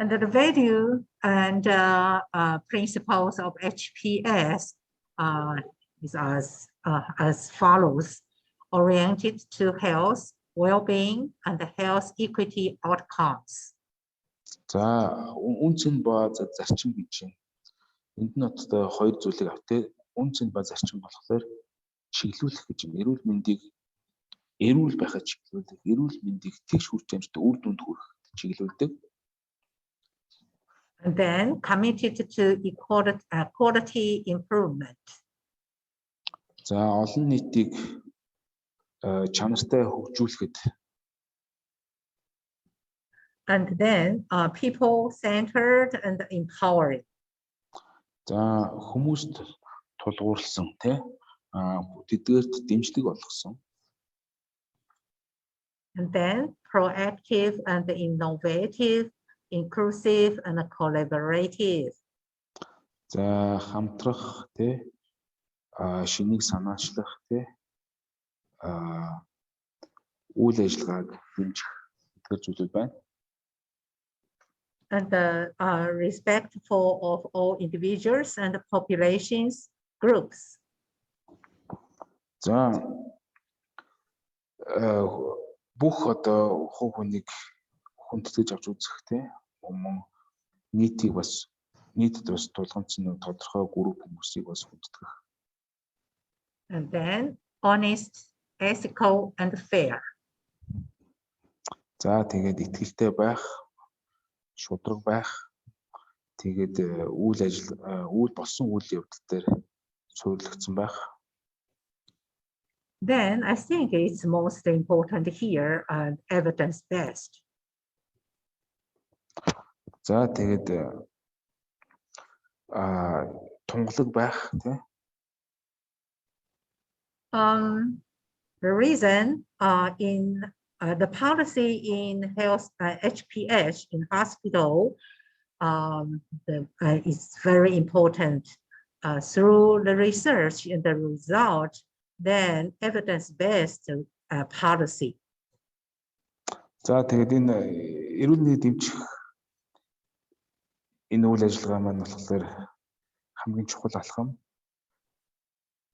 And the value and principles of HPS is as follows: oriented to health, well-being, and health equity outcomes. За үнцэн ба зарчим гэж байна. Энд нь одоо хоёр зүйлийг автээ. Үнцэн ба зарчим болохоор чиглүүлэх гэж юм. Эрүүл мэндийг эрүүл байхад чиглүүлдэг, эрүүл мэндийг тэгш хүрч амжтай үр дүнд хүрэх чиглүүлдэг. And then committed to quality improvement. За олон нийтийг чанартай хөгжүүлэхэд. And then people-centered and empowering. За хүмүүст тулгуурласан тэдгээрт дэмжлэг болгосон. And then proactive and innovative, inclusive and collaborative. За хамтрах шинийг санаачлах үйл ажиллагааг хэмжих гэдэг зүйлүүд байна. And respectful of all individuals and populations groups. За бүх одоо хувь хүнийг хүндэтгэж авч үзэх мөн нийтийг бас нийтэд бас тулгамдсан тодорхой групп хүмүүсийг бас хүндэтгэх. And then honest, ethical and fair. За тэгээд итгэлтэй байх, шударга байх, тэгээд үйл болсон үйл явдал дээр суурилгдсан байх. Then I think it's most important here evidence-based. За тэгээд тунгалаг байх The reason in the policy in health HPS in hospital is very important. Through the research and the result, then evidence-based policy. За тэгээд энэ эрүүл мэндийг дэмжих энэ үйл ажиллагаа маань болохоор хамгийн чухал алхам.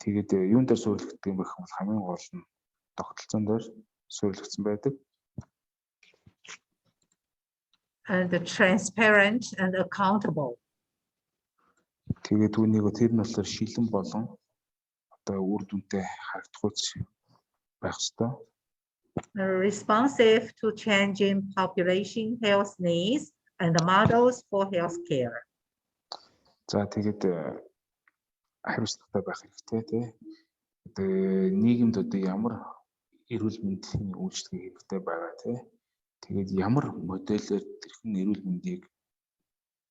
Тэгээд юун дээр суурилгддаг юм бэ гэвэл хамгийн гол нь тогтолцоон дээр суурилгдсан байдаг. And transparent and accountable. Тэгээд түүнийг тэр нь болохоор шилэн болон одоо үр дүнтэй харагдах байх ёстой. Responsive to changing population health needs and the models for healthcare. За тэгээд хариуцлагатай байх хэрэгтэй Тэгээ нийгэмд одоо ямар эрүүл мэндийн үйлчлэг хэрэгтэй байгаа тэгээд ямар модельээр тэрхэн эрүүл мэндийг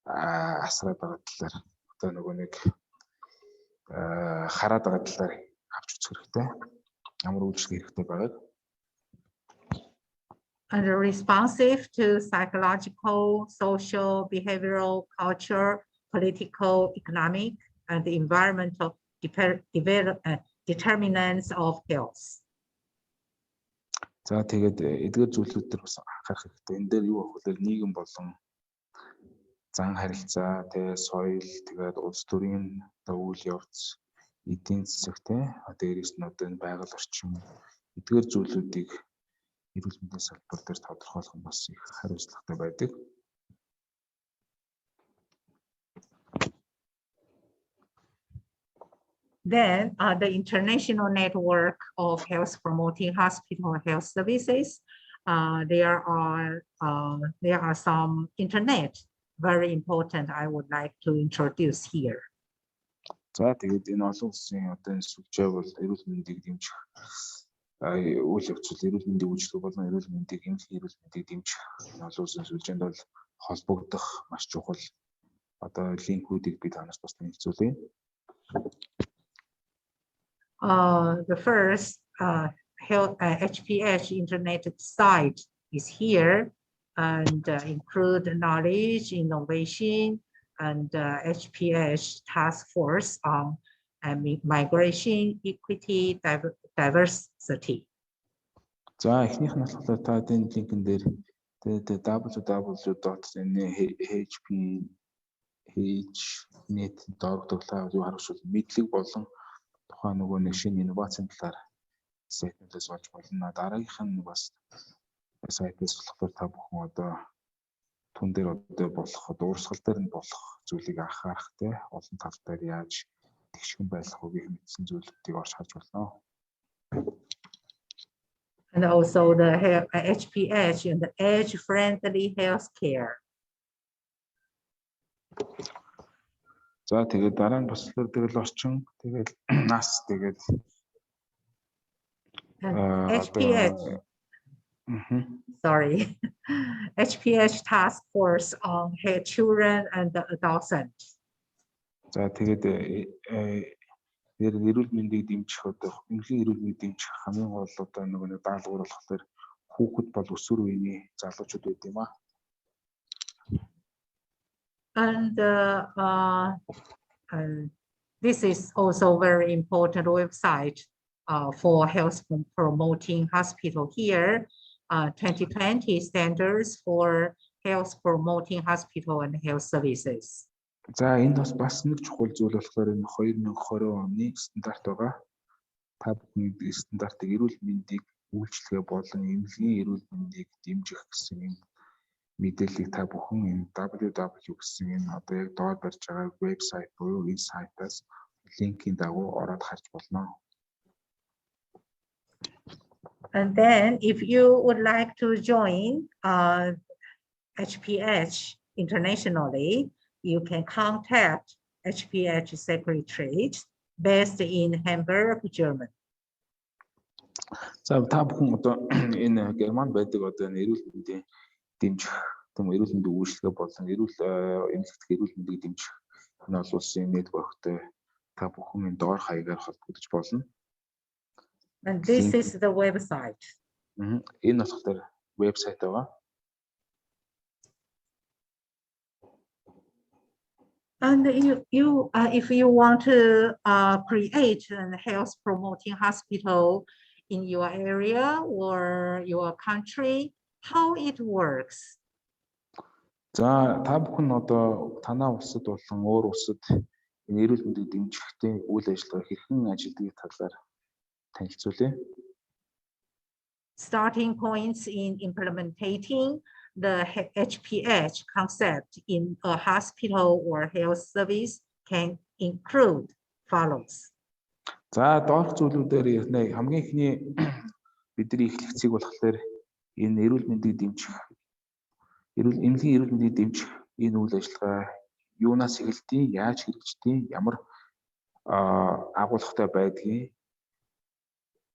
асраад байгаа талаар одоо нөгөө нэг хараад байгаа талаар авч үзэх хэрэгтэй. Ямар үйлчлэг хэрэгтэй байгааг. And responsive to psychological, social, behavioral, cultural, political, economic, and environmental determinants of health. За тэгээд эдгээр зүйлүүд төр бас анхаарах хэрэгтэй. Энэ дээр юу авах вэ? Нийгэм болон зан харилцаа, соёл, тэгээд улс төрийн үйл явц, эдийн засаг дээрээс нь одоо энэ байгаль орчин эдгээр зүйлүүдийг эрүүл мэндийн салбар дээр тодорхойлох нь бас их хариуцлагатай байдаг. Then the international network of health promoting hospital health services, there are some internet very important I would like to introduce here. За тэгээд энэ олон улсын одоо энэ сүлжээ бол эрүүл мэндийг дэмжих үйл явц эрүүл мэндийн үйлчлэг болон эрүүл мэндийг эмнэлгийн эрүүл мэндийг дэмжих олон улсын сүлжээнд бол холбогдох маш чухал одоо линкүүдийг би танаас бас танилцуулъя. The first health HPH internet site is here and include knowledge, innovation, and HPH task force on migration, equity, diversity. За эхнийх нь болохоор та энэ линкэн дээр www.hph.net.org юу харуулж мэдлэг болон тухайн нөгөө нэг шинэ инновацийн талаар сайтнаас олж болно. Дараагийнх нь бас сайтаас болохоор та бүхэн одоо түн дээр одоо болох дуурсгал дээр нь болох зүйлийг анхаарах те олон тал дээр яаж тэгшхэн байх үгийг мэдсэн зүйлүүдийг орж харж болно. And also the HPH and the age-friendly healthcare. За тэгээд дараа нь бас тэгэл орчин тэгэл нас тэгээд HPH. Sorry, HPH task force on children and adolescents. За тэгээд эрүүл мэндийг дэмжих одоо эмнэлгийн эрүүл мэндийг дэмжих хамгийн гол одоо нэг даалгавар болохоор хүүхэд бол өсвөр үеийн залуучууд байд юм аа. And this is also very important website for health promoting hospital here. 2020 standards for health promoting hospital and health services. За энд бас нэг чухал зүйл болохоор энэ 2020 оны стандарт байгаа. Та бүхэн стандартыг эрүүл мэндийг үйлчлэгээ болон эмнэлгийн эрүүл мэндийг дэмжих гэсэн юм мэдээллийг та бүхэн энэ www гэсэн энэ одоо яг доор барьж байгаа вебсайт буюу энэ сайтаас линкийн дагуу ороод харж болно. And then if you would like to join HPH internationally, you can contact HPH Secretariat based in Hamburg, Germany. За та бүхэн одоо энэ Германд байдаг одоо эрүүл мэндийн дэмжих тийм эрүүл мэндийн үйлчлэгээ болон эмнэлэгдэх эрүүл мэндийг дэмжих энэ олон улсын networkтэй та бүхэн энэ доор хаягаар холбогдож болно. And this is the website. Энэ болохоор вебсайт байгаа. And if you want to create a health promoting hospital in your area or your country, how it works? За та бүхэн одоо танаа улсад болон өөр улсад энэ эрүүл мэндийг дэмжихтэй үйл ажиллагаа хэрхэн ажилладаг талаар танилцуулъя. Starting points in implementing the HPH concept in a hospital or health service can include follows. За доорх зүйлүүдээр ярина. Хамгийн ихний бидний эхлэгцийг болохоор энэ эрүүл мэндийг дэмжих эмнэлгийн эрүүл мэндийг дэмжих энэ үйл ажиллагаа юунаас эхэлдэг, яаж хэрэгждэг, ямар агуулгатай байдгийг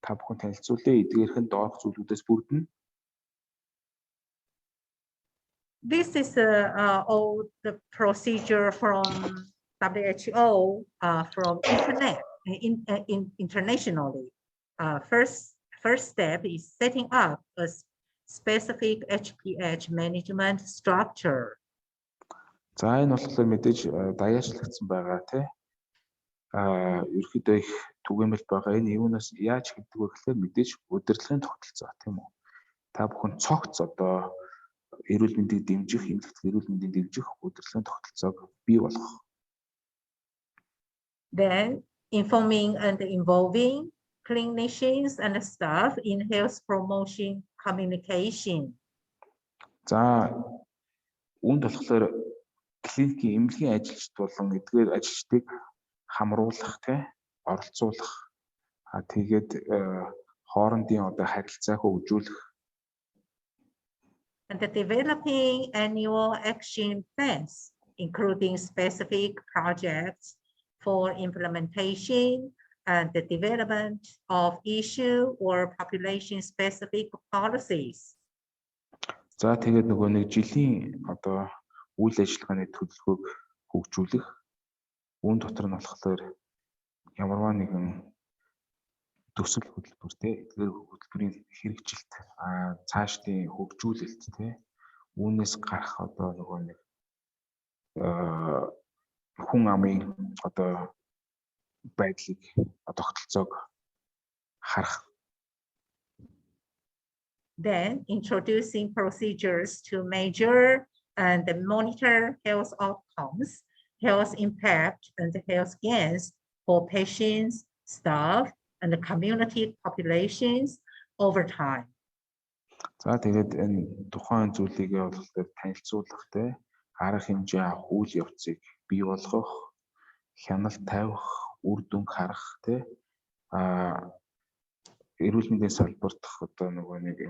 та бүхэн танилцуулъя. Эдгээрх нь доорх зүйлүүдээс бүрдэнэ. This is all the procedure from WHO from internationally. First step is setting up a specific HPH management structure. За энэ болохоор мэдээж даяарчлагдсан байгаа тий. Ерөөхдөө их түгээмэл байгаа. Энэ юунаас яаж хийдэг вэ гэхээр мэдээж удирдлагын тогтолцоо тийм үү. Та бүхэн цогц одоо эрүүл мэндийг дэмжих, эмнэлэгдэх эрүүл мэндийг дэмжих удирдлагын тогтолцоог бий болгох. Then informing and involving clinicians and staff in health promotion communication. За үүнд болохоор клиникийн эмнэлгийн ажилчид болон эдгээр ажилчдыг хамруулах тий оролцуулах тэгээд хоорондын одоо харилцааг хөгжүүлэх. And the developing annual action plans, including specific projects for implementation and the development of issue or population specific policies. За тэгээд нөгөө нэг жилийн одоо үйл ажиллагааны төлөвлөгөөг хөгжүүлэх. Үүн дотор нь болохоор ямарваа нэгэн төсөл хөтөлбөр те эдгээр хөтөлбөрийн хэрэгжилт цаашдын хөгжүүлэлт те үүнээс гарах одоо нөгөө нэг хүн амын одоо байдлыг тогтолцоог харах. Then introducing procedures to measure and monitor health outcomes, health impact, and health gains for patients, staff, and the community populations over time. За тэгээд энэ тухайн зүйлийгээ болохоор танилцуулах те арга хэмжээ авах үйл явцыг бий болгох, хяналт тавих, үр дүнг харах те эрүүл мэндийн салбарт одоо нөгөө нэг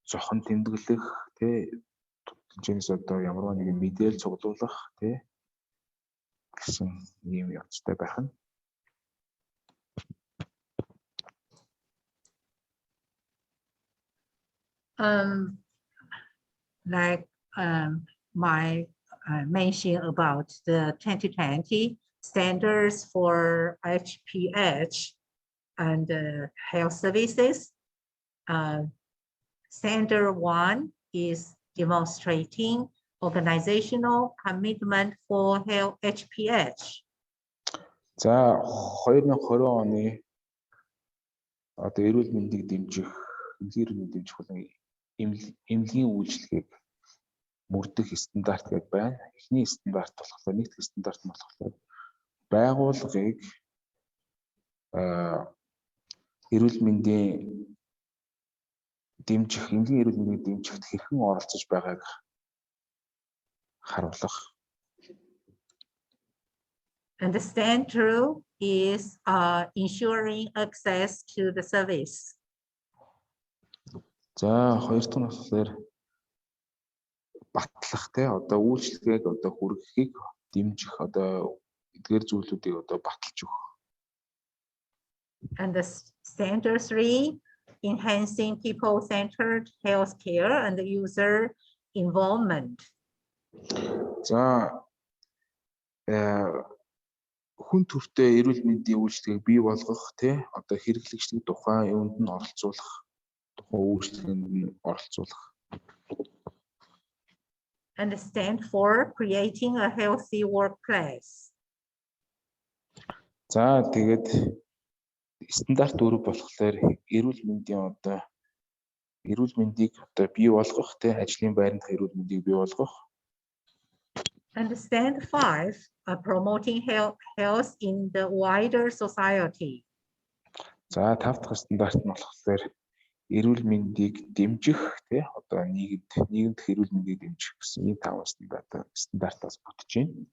зохон тэмдэглэх те тэнцэнээс одоо ямар нэгэн мэдээлэл цуглуулах те гэсэн ийм явцтай байх нь. Like my mention about the 2020 standards for HPH and health services. Standard 1 is demonstrating organizational commitment for health HPH. За 2020 оны одоо эрүүл мэндийг дэмжих, эмнэлгийн эрүүл мэндийг дэмжих болон эмнэлгийн үйлчлэгийг мөрдөх стандарт гэдэг байна. Эхний стандарт болохоор нийтлэг стандарт нь болохоор байгууллагыг эрүүл мэндийн дэмжих, эмнэлгийн эрүүл мэндийг дэмжихд хэрхэн оролцож байгааг харуулах. Understand true is ensuring access to the service. За хоёр дахь нь болохоор батлах те одоо үйлчлэгийг одоо хүргэхийг дэмжих одоо эдгээр зүйлүүдийг одоо баталж өгөх. And the standard 3, enhancing people-centered healthcare and user involvement. За хүн төртэй эрүүл мэндийн үйлчлэгийг бий болгох те одоо хэрэглэгчдийн тухайн юунд нь оролцуулах, тухайн үйлчлэгэнд нь оролцуулах. And stand for creating a healthy workplace. За тэгээд стандарт 4 болохоор эрүүл мэндийн одоо эрүүл мэндийг одоо бий болгох те ажлын байранд эрүүл мэндийг бий болгох. And stand 5, promoting health in the wider society. За 5 дахь стандарт нь болохоор эрүүл мэндийг дэмжих те одоо нийгэмд эрүүл мэндийг дэмжих гэсэн ийм 5 стандартаас бүтэж байна.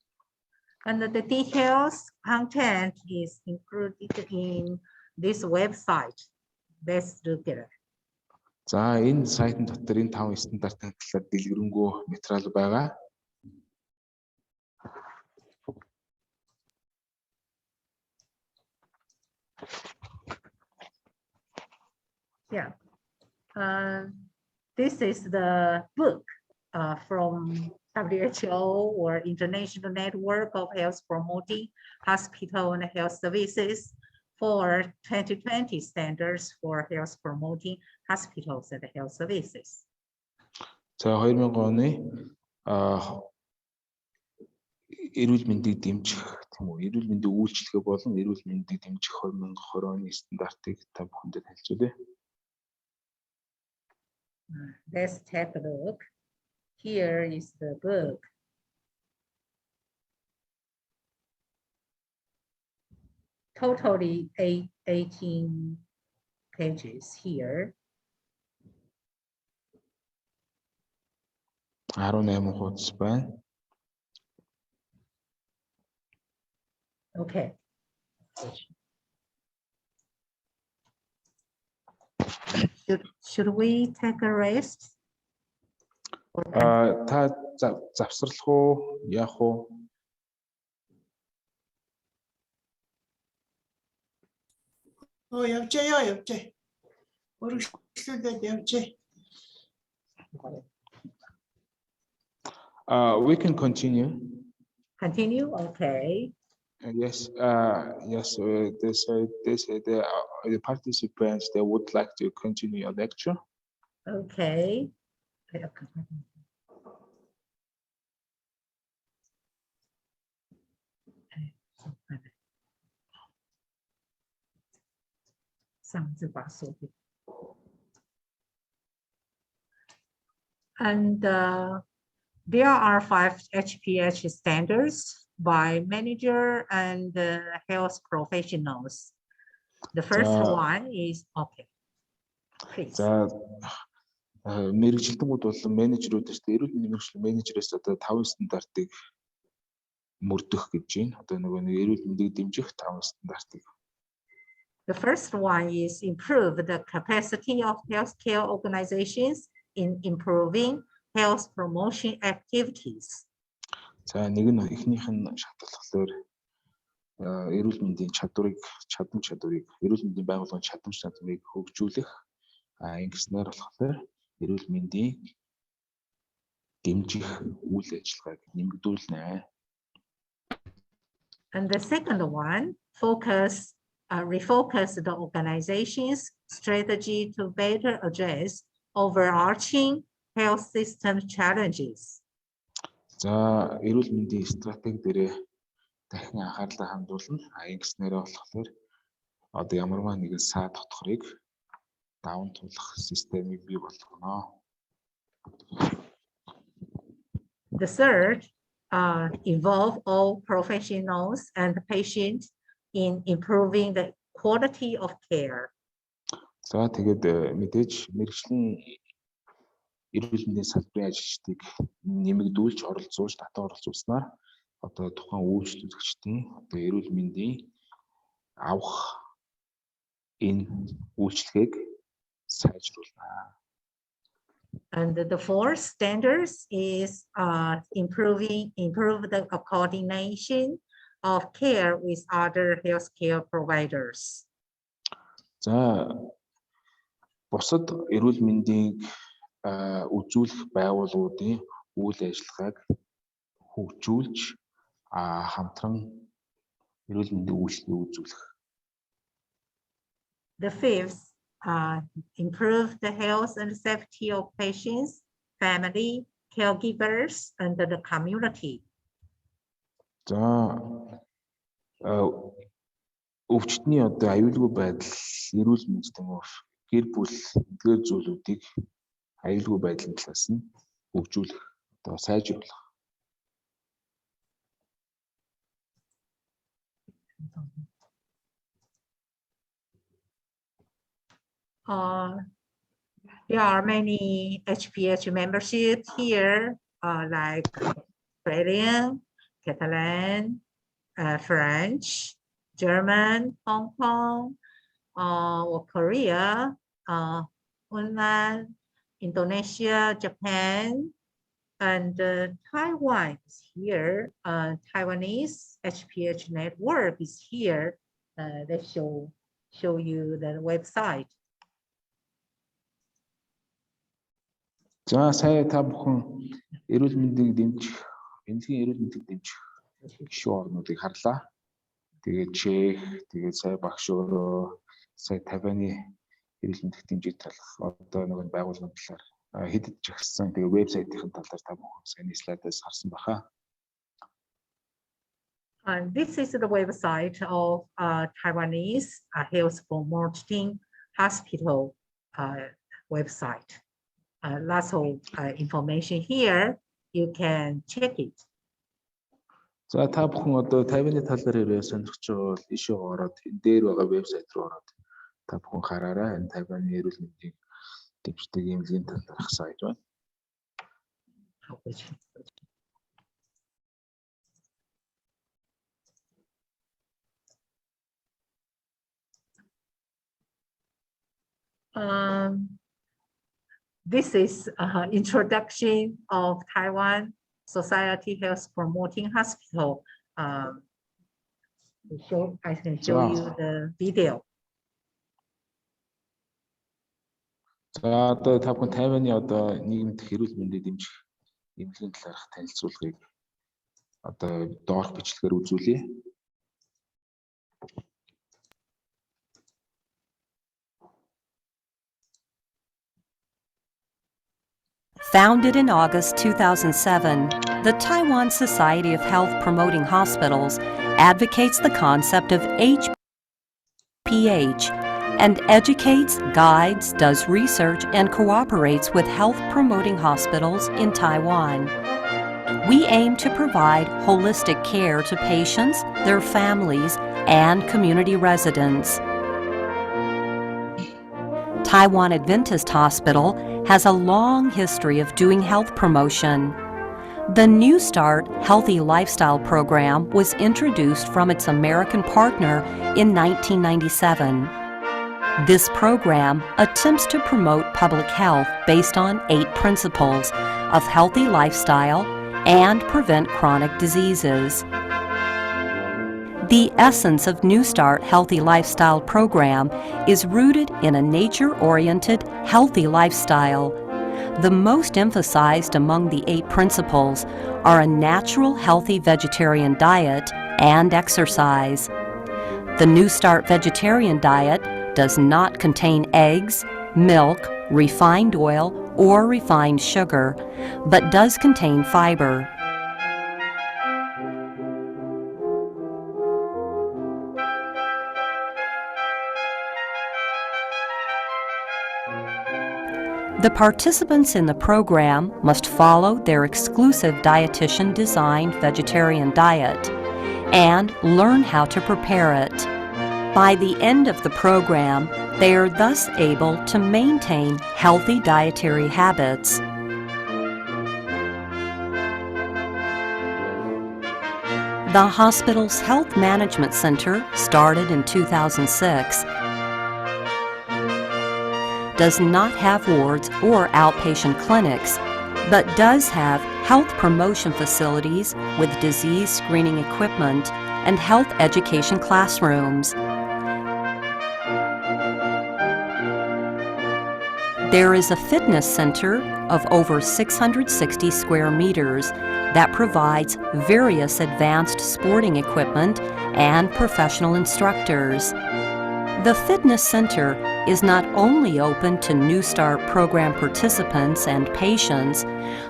And the details content is included in this website. Let's look at it. За энэ сайтн дотор энэ 5 стандартын талаар дэлгэрэнгүй материал байгаа. Yeah. This is the book from WHO or International Network of Health Promoting Hospital and Health Services for 2020 standards for health promoting hospitals and health services. За 2000 оны эрүүл мэндийг дэмжих тийм үү эрүүл мэндийн үйлчлэгээ болон эрүүл мэндийг дэмжих 2020 оны стандартыг та бүхэндээ танилцуулъя. Let's take a look. Here is the book. Totally 18 pages here. 18 хуудас байна. Okay. Should we take a rest? Та завсарлах уу, яах уу? явжээ. Өргөжлүүлээд явжээ. We can continue. Continue, okay. Yes, the participants, they would like to continue your lecture. Okay. And there are 5 HPH standards by manager and health professionals. The first one is okay. Please. За мэрэгжилтэнгүүд бол менежерүүд шүү дээ. Эрүүл мэндийн мэрэгжлийн менежерээс одоо 5 стандартыг мөрдөх гэж байна. Одоо нөгөө нэг эрүүл мэндийг дэмжих 5 стандартыг. The first one is improve the capacity of healthcare organizations in improving health promotion activities. За нэг нь эхнийх нь шат болохоор эрүүл мэндийн чадварыг эрүүл мэндийн байгууллагын чадварыг хөгжүүлэх ингэснээр болохоор эрүүл мэндийн дэмжих үйл ажиллагааг нэмэгдүүлнэ. And the second one refocus the organization's strategy to better address overarching health system challenges. За эрүүл мэндийн стратеги дээрээ дахин анхаарлаа хандуулна. Ингэснээр болохоор одоо ямарваа нэгэн саа дотгорыг даван туулах системийг бий болгоно. The third, involve all professionals and patients in improving the quality of care. За тэгээд мэдээж мэрэгжлийн эрүүл мэндийн салбарын ажилчдыг нэмэгдүүлж татан оролцуулснаар одоо тухайн үйлчлүүлэгчдийн одоо эрүүл мэндийн авах энэ үйлчлэгийг сайжруулна. And the fourth standards is improve the coordination of care with other healthcare providers. За бусад эрүүл мэндийг үзүүлэх байгууллагуудын үйл ажиллагааг хөгжүүлж хамтран эрүүл мэндийн үйлчлэгийг үзүүлэх. The fifth, improve the health and safety of patients, family, caregivers, and the community. За өвчтний одоо аюулгүй байдал эрүүл мэндийн гэр бүл эдгээр зүйлүүдийг аюулгүй байдлын талаас нь хөгжүүлэх одоо сайжруулах. There are many HPH memberships here, like Australian, Catalan, French, German, Hong Kong, or Korea, Finland, Indonesia, Japan, and Taiwan is here. Taiwanese HPH network is here. They show you the website. За сая та бүхэн эрүүл мэндийг дэмжих, энэхийн эрүүл мэндийг дэмжих гишүүн орнуудыг харлаа. Тэгээд Чех, тэгээд сая багш өөрөө сая Тайваны эрүүл мэндийг дэмжих талах одоо нэг байгууллагын талаар хэдэж жагсан. Тэгээд вебсайтын талаар та бүхэн саяны слайдаас харсан баха. And this is the website of Taiwanese Health Promoting Hospital website. Lots of information here. You can check it. За та бүхэн одоо Тайваны талаар хэрэг сонирхож байгаа бол ишээ ороод энэ дээр байгаа вебсайт руу ороод та бүхэн хараарай. Энэ Тайваны эрүүл мэндийн дэвшдэг эмнэлгийн талаарх сайт байна. This is introduction of Taiwan Society Health Promoting Hospital. I can show you the video. За одоо та бүхэн Тайваны одоо нийгэмд эрүүл мэндэд дэмжих эмнэлгийн талаарх танилцуулгыг одоо доорх бичлэгээр үзүүлье. Founded in August 2007, the Taiwan Society of Health Promoting Hospitals advocates the concept of HPH and educates, guides, does research, and cooperates with health promoting hospitals in Taiwan. We aim to provide holistic care to patients, their families, and community residents. Taiwan Adventist Hospital has a long history of doing health promotion. The New Start Healthy Lifestyle program was introduced from its American partner in 1997. This program attempts to promote public health based on 8 principles of healthy lifestyle and prevent chronic diseases. The essence of New Start Healthy Lifestyle program is rooted in a nature-oriented, healthy lifestyle. The most emphasized among the 8 principles are a natural, healthy vegetarian diet and exercise. The New Start vegetarian diet does not contain eggs, milk, refined oil, or refined sugar, but does contain fiber. The participants in the program must follow their exclusive dietitian-designed vegetarian diet and learn how to prepare it. By the end of the program, they are thus able to maintain healthy dietary habits. The hospital's Health Management Center, started in 2006, does not have wards or outpatient clinics, but does have health promotion facilities with disease screening equipment and health education classrooms. There is a fitness center of over 660 square meters that provides various advanced sporting equipment and professional instructors. The fitness center is not only open to New Start program participants and patients,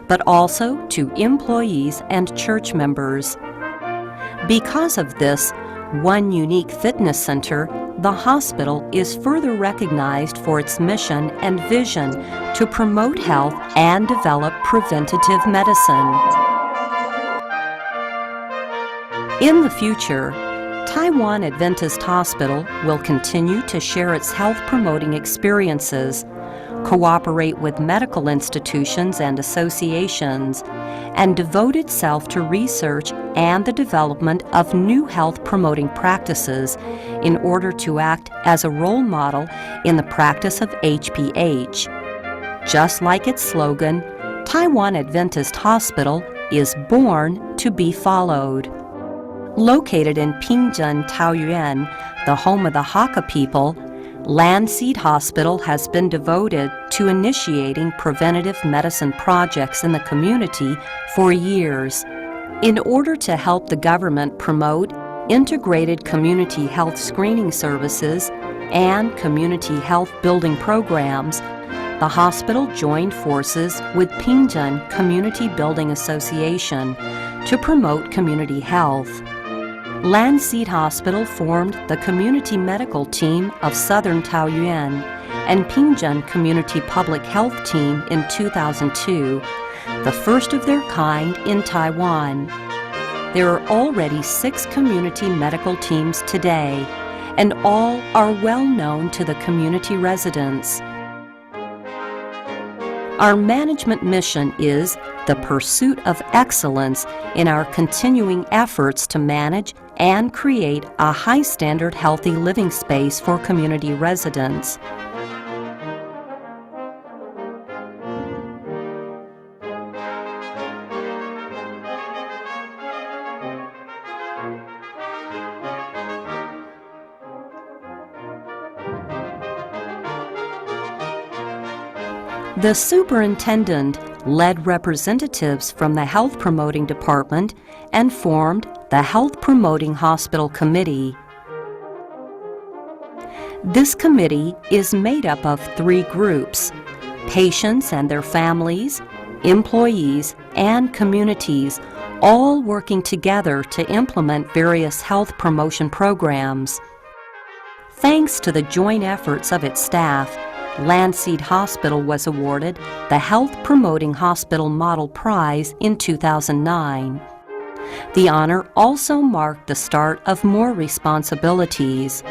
but also to employees and church members. Because of this one unique fitness center, the hospital is further recognized for its mission and vision to promote health and develop preventative medicine. In the future, Taiwan Adventist Hospital will continue to share its health-promoting experiences, cooperate with medical institutions and associations, and devote itself to research and the development of new health-promoting practices in order to act as a role model in the practice of HPH. Just like its slogan, Taiwan Adventist Hospital is born to be followed. Located in Pingzhen, Taoyuan, the home of the Hakka people, Landseed Hospital has been devoted to initiating preventative medicine projects in the community for years. In order to help the government promote integrated community health screening services and community health building programs, the hospital joined forces with Pingzhen Community Building Association to promote community health. Landseed Hospital formed the Community Medical Team of Southern Taoyuan and Pingzhen Community Public Health Team in 2002, the first of their kind in Taiwan. There are already 6 community medical teams today, and all are well known to the community residents. Our management mission is the pursuit of excellence in our continuing efforts to manage and create a high-standard healthy living space for community residents. The superintendent led representatives from the Health Promoting Department and formed the Health Promoting Hospital Committee. This committee is made up of 3 groups: patients and their families, employees, and communities all working together to implement various health promotion programs. Thanks to the joint efforts of its staff, Landseed Hospital was awarded the Health Promoting Hospital Model Prize in 2009. The honor also marked the start of more responsibilities.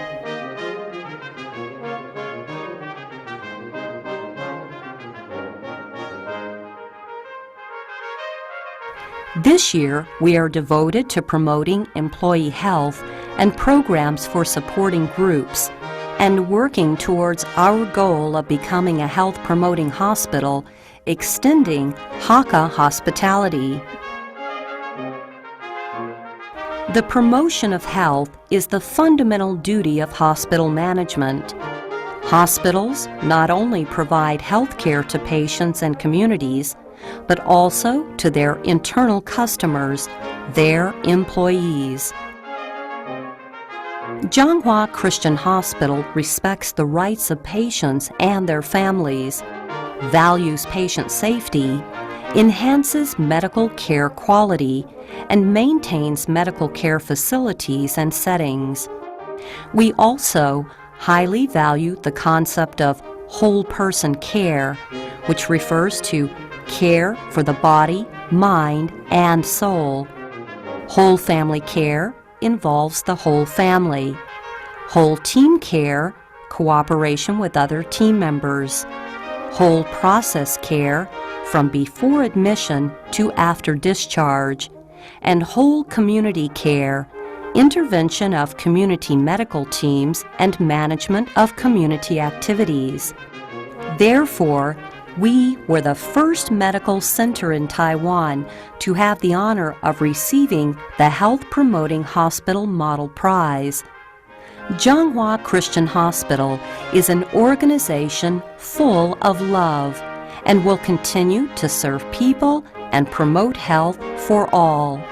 This year, we are devoted to promoting employee health and programs for supporting groups, and working towards our goal of becoming a health-promoting hospital, extending Hakka hospitality. The promotion of health is the fundamental duty of hospital management. Hospitals not only provide health care to patients and communities, but also to their internal customers, their employees. Zhanghua Christian Hospital respects the rights of patients and their families, values patient safety, enhances medical care quality, and maintains medical care facilities and settings. We also highly value the concept of whole person care, which refers to care for the body, mind, and soul. Whole family care involves the whole family. Whole team care, cooperation with other team members. Whole process care, from before admission to after discharge. And whole community care, intervention of community medical teams and management of community activities. Therefore, we were the first medical center in Taiwan to have the honor of receiving the Health Promoting Hospital Model Prize. Zhanghua Christian Hospital is an organization full of love and will continue to serve people and promote health for all.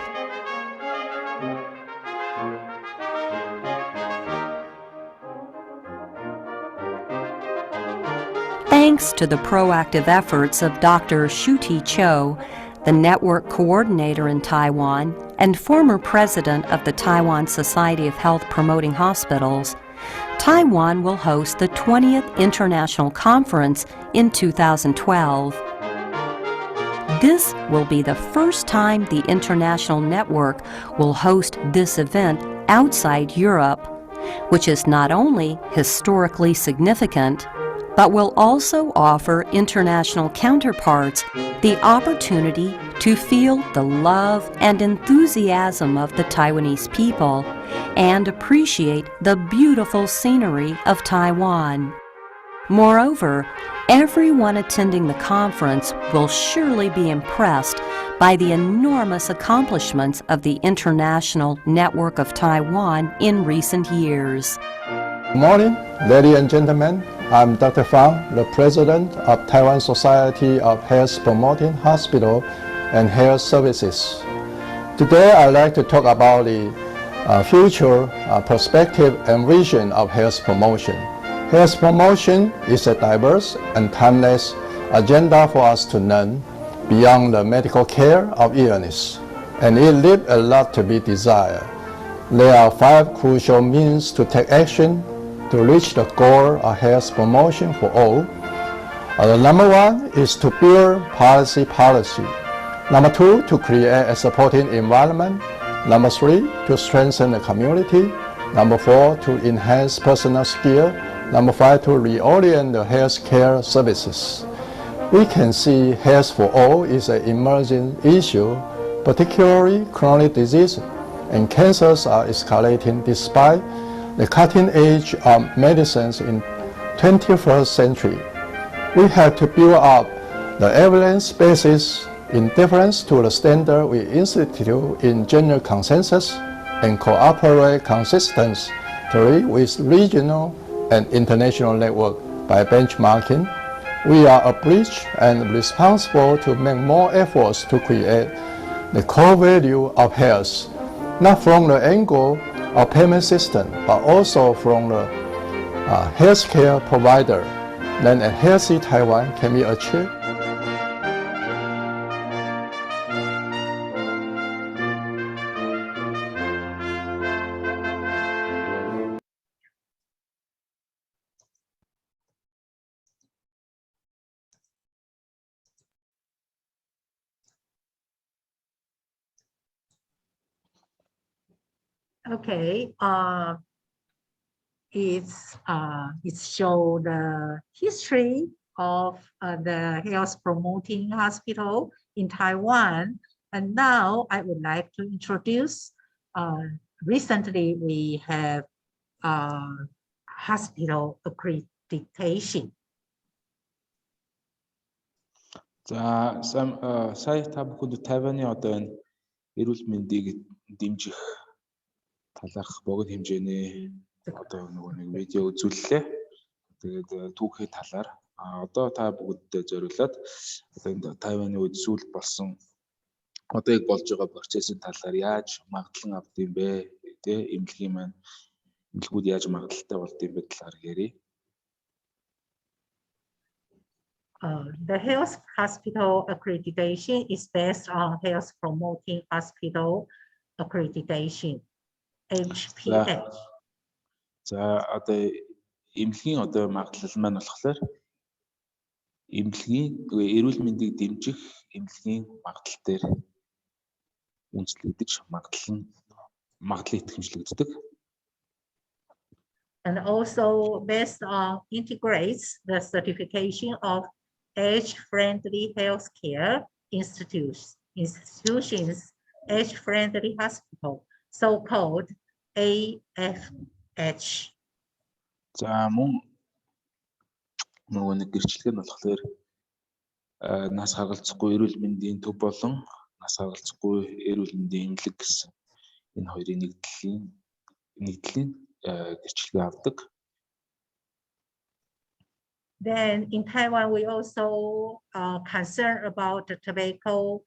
Thanks to the proactive efforts of Dr. Shuti Cho, the network coordinator in Taiwan and former president of the Taiwan Society of Health Promoting Hospitals, Taiwan will host the 20th International Conference in 2012. This will be the first time the international network will host this event outside Europe, which is not only historically significant, but will also offer international counterparts the opportunity to feel the love and enthusiasm of the Taiwanese people and appreciate the beautiful scenery of Taiwan. Moreover, everyone attending the conference will surely be impressed by the enormous accomplishments of the International Network of Taiwan in recent years. Good morning, ladies and gentlemen. I'm Dr. Fang, the President of Taiwan Society of Health Promoting Hospital and Health Services. Today, I'd like to talk about the future perspective and vision of health promotion. Health promotion is a diverse and timeless agenda for us to learn beyond the medical care of illness, and it leaves a lot to be desired. There are 5 crucial means to take action to reach the goal of health promotion for all. The number 1 is to build policy. Number 2, to create a supporting environment. Number 3, to strengthen the community. Number 4, to enhance personal skill. Number 5, to reorient the healthcare services. We can see health for all is an emerging issue, particularly chronic disease and cancers are escalating despite the cutting edge of medicines in 21st century. We have to build up the evidence basis in deference to the standard we institute in general consensus and cooperate consistently with regional and international network by benchmarking. We are obliged and responsible to make more efforts to create the core value of health, not from the angle of payment system, but also from the healthcare provider. Then a healthy Taiwan can be achieved. Okay, it show the history of the health promoting hospital in Taiwan. And now I would like to introduce, recently we have hospital accreditation. За сая та бүхэнд Тайваны одоо энэ эрүүл мэндийг дэмжих талаарх богино хэмжээний одоо нэг видео үзүүллээ. Тэгээд түүхийн талаар одоо та бүгддээ зориулаад одоо энэ Тайваны үед сүүл болсон одоо яг болж байгаа процессын талаар яаж магадлан авд юм бэ? Тэ эмнэлгийн маань эмнэлгүүд яаж магадaltaй болд юм бэ талаар ярив. The health hospital accreditation is based on health promoting hospital accreditation, HPH. За одоо эмнэлгийн одоо магадлал маань болохоор эмнэлгийн эрүүл мэндийг дэмжих эмнэлгийн магадлал дээр үндэслэгдэж магадлал итгэмжлэгддэг. And also based on integrates the certification of age-friendly healthcare institutions, age-friendly hospital, so-called AFH. За мөн нөгөө нэг гэрчлэг нь болохоор нас хагалцахгүй эрүүл мэндийн төв болон нас хагалцахгүй эрүүл мэндийн эмнэлэг гэсэн энэ хоёрын нэгдлийн гэрчлэгээ авдаг. Then in Taiwan, we also concerned about the tobacco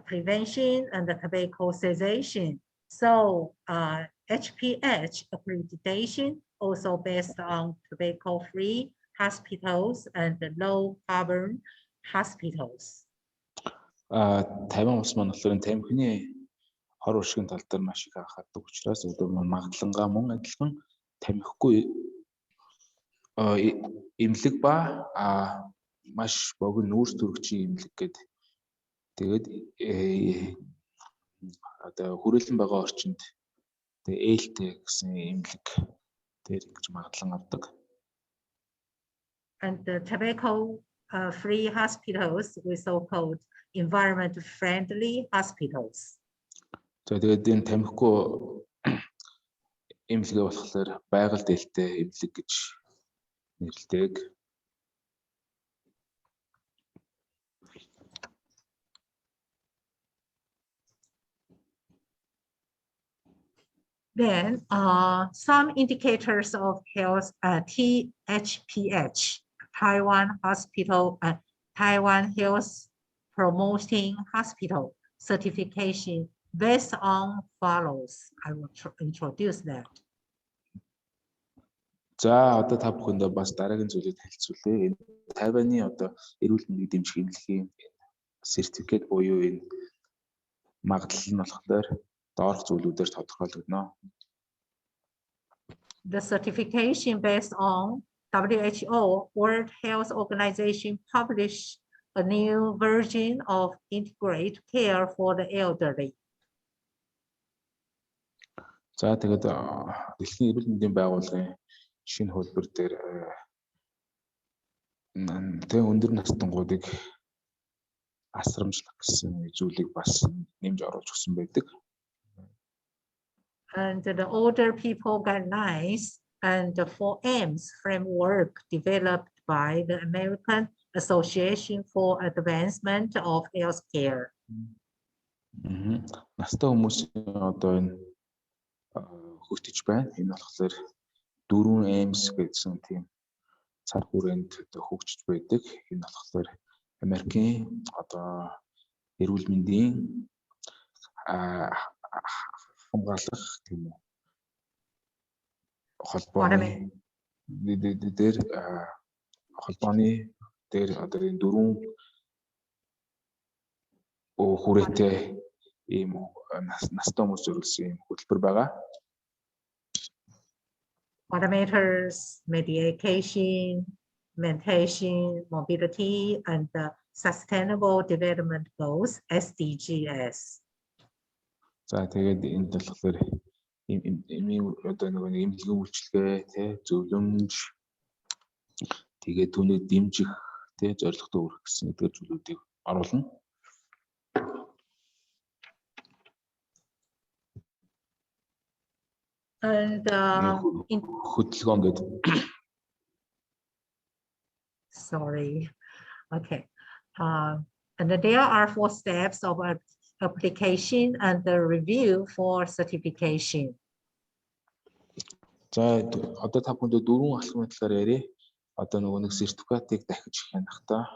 prevention and the tobacco cessation. So HPH accreditation also based on tobacco-free hospitals and the low-carbon hospitals. Тайван улс маань болохоор тамхины хор уршигын тал дээр маш их анхаардаг учраас одоо магадлангаа мөн адилхан тамхигүй эмнэлэг ба маш богино нүүрс төрөгчийн эмнэлэг гэдэг. Тэгээд одоо хүрээлэн байгаа орчинд тэгээд ээлтэй гэсэн эмнэлэг дээр ингэж магадлан авдаг. And the tobacco free hospitals we so-called environment friendly hospitals. За тэгээд энэ тамхигүй эмнэлгээ болохоор байгаль дэлтэй эмнэлэг гэж нэрлэдэг. Then some indicators of health THPH, Taiwan Hospital, Taiwan Health Promoting Hospital certification based on follows. I will introduce that. За одоо та бүхэндээ бас дараагийн зүйлийг танилцуулъя. Энэ Тайваны одоо эрүүл мэндийг дэмжих эмнэлгийн сертификат буюу энэ магадлал нь болохоор доорх зүйлүүдээр тодорхойлогдно. The certification based on WHO, World Health Organization published a new version of integrated care for the elderly. За тэгээд дэлхийн эрүүл мэндийн байгууллагын шинэ хөлбөр дээр тэг өндөр настангуудыг асрамжлах гэсэн зүйлийг бас нэмж оруулж өгсөн байдаг. And the older people guidelines and the 4Ms framework developed by the American Association for Advancement of Healthcare. Настай хүмүүсийн одоо энэ хөгтөж байна. Энэ болохоор 4Ms гэсэн тийм цар хүрээнд хөгжиж байдаг. Энэ болохоор Америкийн одоо эрүүл мэндийн хамгаалах тийм үү холбооны дээр одоо энэ 4 хүрээтэй ийм настай хүмүүс зориулсан ийм хөтөлбөр байгаа. Parameters, medication, mentation, mobility, and the Sustainable Development Goals, SDGs. За тэгээд энэ болохоор одоо нэг эмнэлгийн үйлчилгээ тий зөвлөмж тэгээд түүнийг дэмжих тий зорилготой өрөх гэсэн эдгээр зүйлүүдийг оруулна. And хөдөлгөөн гэдэг. sorry. Okay. And there are 4 steps of application and the review for certification. За одоо та бүхэнд 4 алхмын талаар ярив. Одоо нөгөө нэг сертификатыг дахиж хянахдаа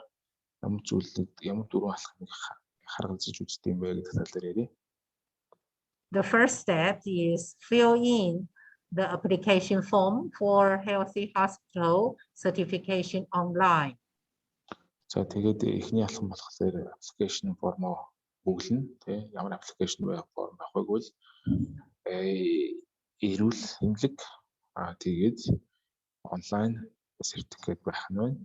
ямар зүйлүүд ямар 4 алхмыг харгалзаж үздэг юм бэ гэдэг талаар ярив. The first step is fill in the application form for Healthy Hospital certification online. За тэгээд эхний алхам болохоор application form-оо бүглэнэ тий ямар application form байх вэ гэвэл эрүүл эмнэлэг тэгээд онлайн сертификат байх нь байна.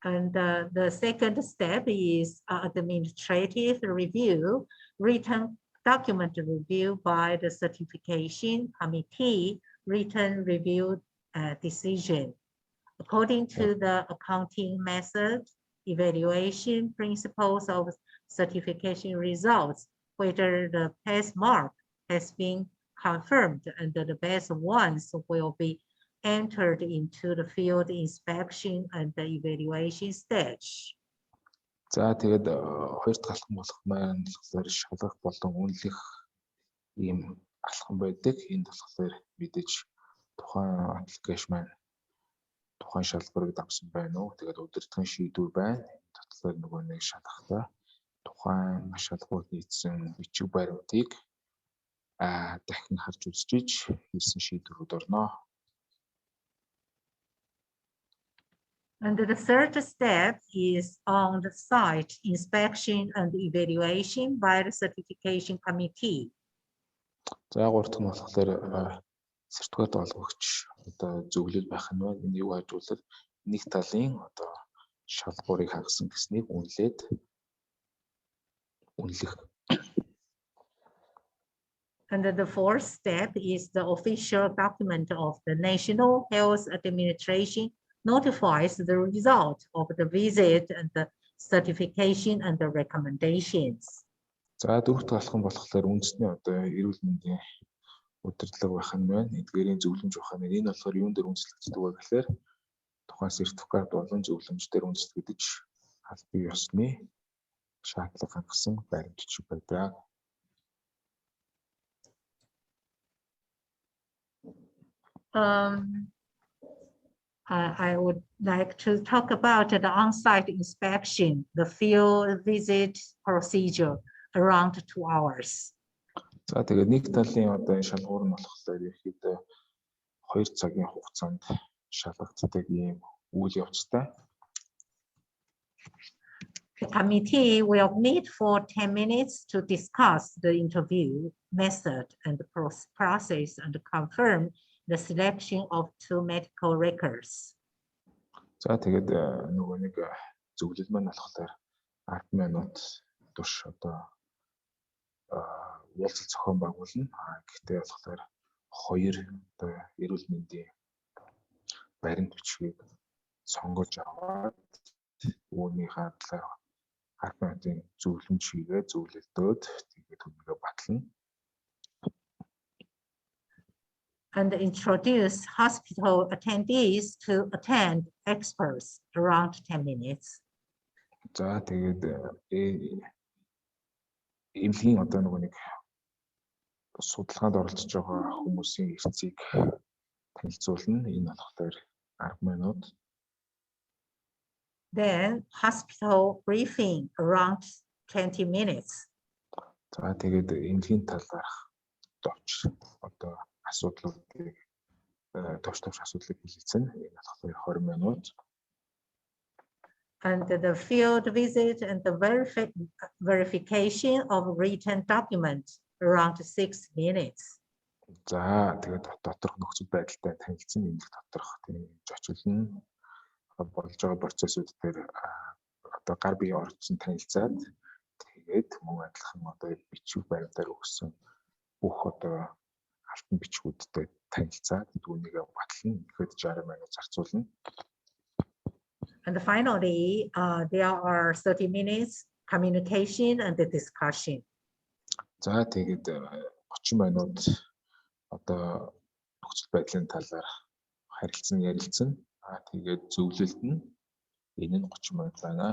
And the second step is administrative review, written document review by the certification committee, written review decision. According to the accounting method, evaluation principles of certification results, whether the pass mark has been confirmed and the best ones will be entered into the field inspection and the evaluation stage. За тэгээд хоёр дахь алхам болох маань болохоор шалгах болон үнэлэх ийм алхам байдаг. Энд болохоор мэдээж тухайн аппликейшн маань тухайн шалгуурыг давсан байна уу? Тэгээд удирдлагын шийдвэр байна. Татлагаар нөгөө нэг шалгахдаа тухайн шалгуурд нийцсэн бичиг баримтыг дахин харж үзэж хийсэн шийдвэрүүд орно. And the third step is on the site inspection and evaluation by the certification committee. За гурав дахь нь болохоор сертификат олгогч одоо зөвлөл байх нь байна. Энэ юу хажуулаад нэг талын одоо шалгуурыг хагасан гэснийг үнэлэх. And the fourth step is the official document of the National Health Administration notifies the result of the visit and the certification and the recommendations. За дөрөвт алхам болохоор үндэсний одоо эрүүл мэндийн удирдлага байх нь байна. Эдгээрийн зөвлөмж байх нь. Энэ болохоор юун дээр үндэслэгддэг вэ гэхээр тухайн сертификат болон зөвлөмж дээр үндэслэгдэж аль бие ёсны шаардлага хангасан баримтчиг байдаг. I would like to talk about the on-site inspection, the field visit procedure around 2 hours. За тэгээд нэг талын одоо энэ шалгуур нь болохоор ерөөхдөө 2 цагийн хугацаанд шалгагддаг ийм үйл явцтай. The committee will meet for 10 minutes to discuss the interview method and the process and confirm the selection of 2 medical records. За тэгээд нөгөө нэг зөвлөл маань болохоор 10 минут турш одоо уулзалт зохион байгуулна. Гэхдээ болохоор 2 одоо эрүүл мэндийн баримт бичгийг сонгож аваад үүнийхээ талаар 10 минутын зөвлөмж хийгээд зөвлөлдөөд тэгээд түүнийгээ батлана. And introduce hospital attendees to attend experts around 10 minutes. За тэгээд эмнэлгийн одоо нөгөө нэг судалгаанд оролцож байгаа хүмүүсийн эрхцийг танилцуулна. Энэ болохоор 10 минут. Then hospital briefing around 20 minutes. За тэгээд эмнэлгийн талаарх товч одоо асуудлуудыг товч асуудлыг хэлэлцэн. Энэ болохоор 20 минут. And the field visit and the verification of written document around 6 minutes. За тэгээд доторх нөхцөл байдалтай танилцсан эмнэлэг доторх тийм зочилно. Болж байгаа процессууд дээр одоо гар бие орцсон танилцаад тэгээд мөн адилхан одоо бичиг баримтаар өгсөн бүх одоо алтан бичгүүдтэй танилцаад түүнийг батлан ихэд 60 мянга зарцуулна. And finally, there are 30 minutes communication and discussion. За тэгээд 30 минут одоо нөхцөл байдлын талаар ярилцсан. Тэгээд зөвлөлд нь энэ нь 30 минут байна.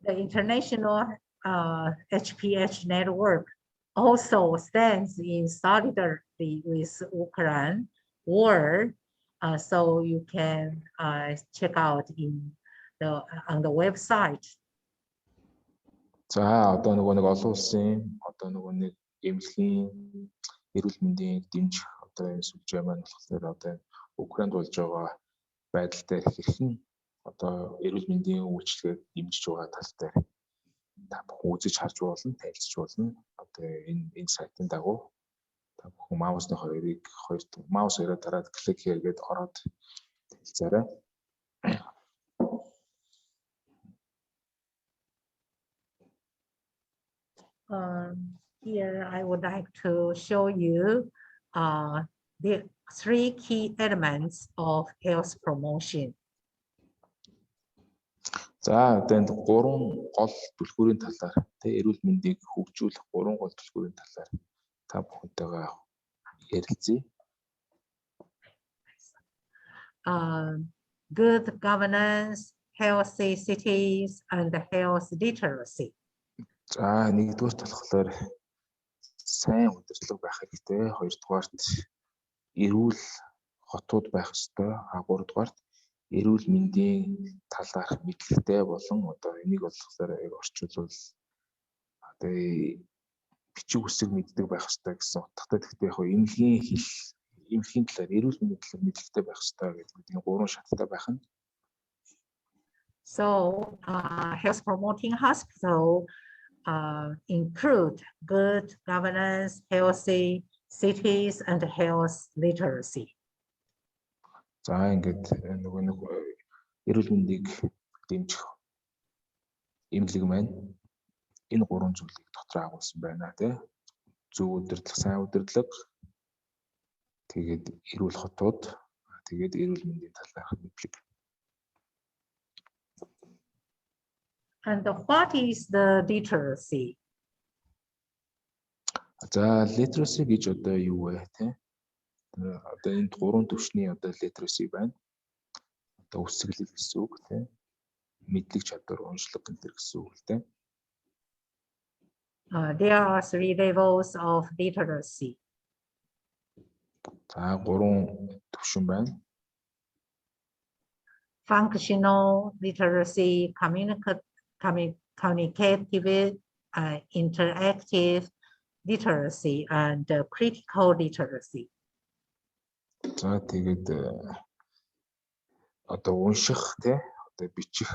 The international HPH network also stands in solidarity with Ukraine war, so you can check out on the website. За одоо нэг олон улсын одоо нэг эмнэлгийн эрүүл мэндийн дэмжих одоо энэ сүлжээ маань болохоор одоо Украинд болж байгаа байдал дээр хэрхэн одоо эрүүл мэндийн үйлчилгээг дэмжиж байгаа тал дээр та бүхэн үзэж харж болно, танилцж болно. Одоо энэ сайтын дагуу та бүхэн маусны маус хоёроо дараад клик хийгээд ороод танилцаарай. Here I would like to show you the 3 key elements of health promotion. За одоо энэ 3 гол түлхүүрийн талаар эрүүл мэндийг хөгжүүлэх 3 гол түлхүүрийн талаар та бүхэнтэйгээ ярилцъя. Good governance, healthy cities, and health literacy. За нэгдүгээр болохоор сайн удирдлага байх хэрэгтэй. Хоёрдугаарт эрүүл хотууд байх ёстой. Гуравдугаарт эрүүл мэндийн талаарх мэдлэгтэй болон одоо энийг болохоор орчуулбал одоо бичиг үсэг мэддэг байх ёстой гэсэн утгатай. Гэхдээ яг эмнэлгийн талаар эрүүл мэндийн талаар мэдлэгтэй байх ёстой гэдэг энэ 3 шаттай байх нь. So health promoting hospital include good governance, healthy cities, and health literacy. За ингээд нэг эрүүл мэндийг дэмжих эмнэлэг маань энэ 3 зүйлийг дотор агуулсан байна тий. Зөв удирдлага, сайн удирдлага, тэгээд эрүүл хотууд, тэгээд эрүүл мэндийн талаарх мэдлэг. And what is the literacy? За literacy гэж одоо юу вэ те? Одоо энэ 3 түвшний одоо literacy байна. Одоо үсэглэл гэсэн үг те. Мэдлэг чадвар, уншлага гэсэн үг те. There are 3 levels of literacy. За 3 түвшин байна. Functional literacy, communicative, interactive literacy, and critical literacy. За тэгээд одоо унших те одоо бичих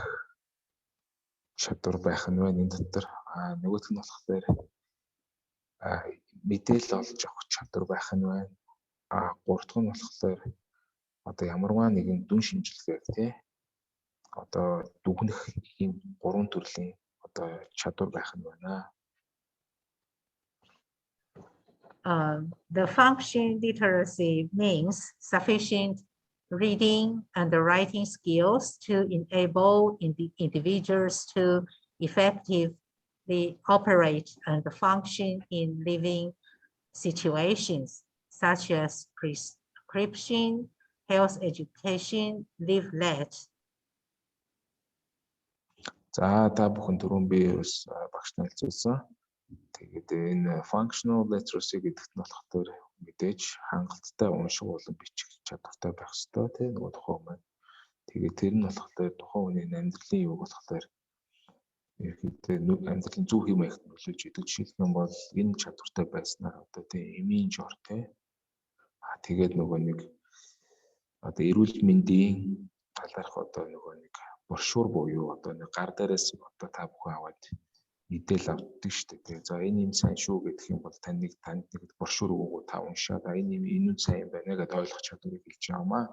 чадвар байх нь байна энэ дотор. Нөгөөх нь болохоор мэдээлэл олж авах чадвар байх нь байна. Гурав дахь нь болохоор одоо ямарваа нэгэн дүн шинжилгээг те одоо дүгнэх ийм 3 төрлийн одоо чадвар байх нь байна. The function literacy means sufficient reading and writing skills to enable individuals to effectively operate and function in living situations such as prescription, health education, leaflet. За та бүхэн түрүүн би бас багш нэлцүүлсэн. Тэгээд энэ functional literacy гэдэгт нь болохоор мэдээж хангалттай унших болон бичих чадвартай байх ёстой тийм нөгөө тухайн маань. Тэгээд тэр нь болохоор тухайн хүний амьдралын юу болохоор ерөнхийдөө амьдралын зөв хэм маягт нөлөөлж идэг. Жишээлх юм бол энэ чадвартай байснаар одоо тийм эмийн жор тийм. Тэгээд нөгөө нэг одоо эрүүл мэндийн талаарх одоо нөгөө нэг брошюр буюу одоо нэг гар дээрээс одоо та бүхэн аваад мэдээлэл авдаг шүү дээ. За энэ юм сайн шүү гэх юм бол танд нэг брошюр өгөө та уншаад энэ юм сайн юм байна гэдээ ойлгох чадварыг хэлж яамаа.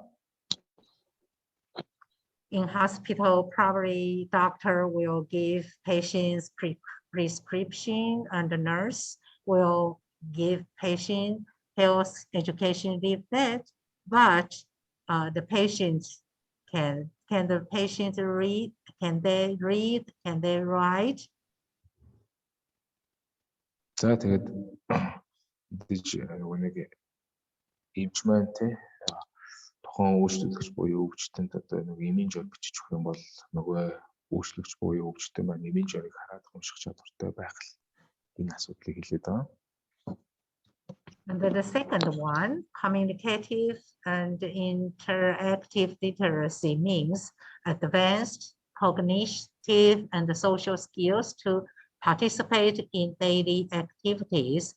In hospital, probably doctor will give patients prescription and the nurse will give patient health education leaflet, but the patients can the patient read? Can they read? Can they write? За тэгээд мэдээж нэг эмч маань те тухайн үйлчлэгч буюу өвчтөнд одоо нэг эмийн жор бичиж өгөх юм бол нөгөө үйлчлэгч буюу өвчтөн маань эмийн жорыг хараад унших чадвартай байх л энэ асуудлыг хэлээд байгаа. And then the second one, communicative and interactive literacy means advanced cognitive and social skills to participate in daily activities,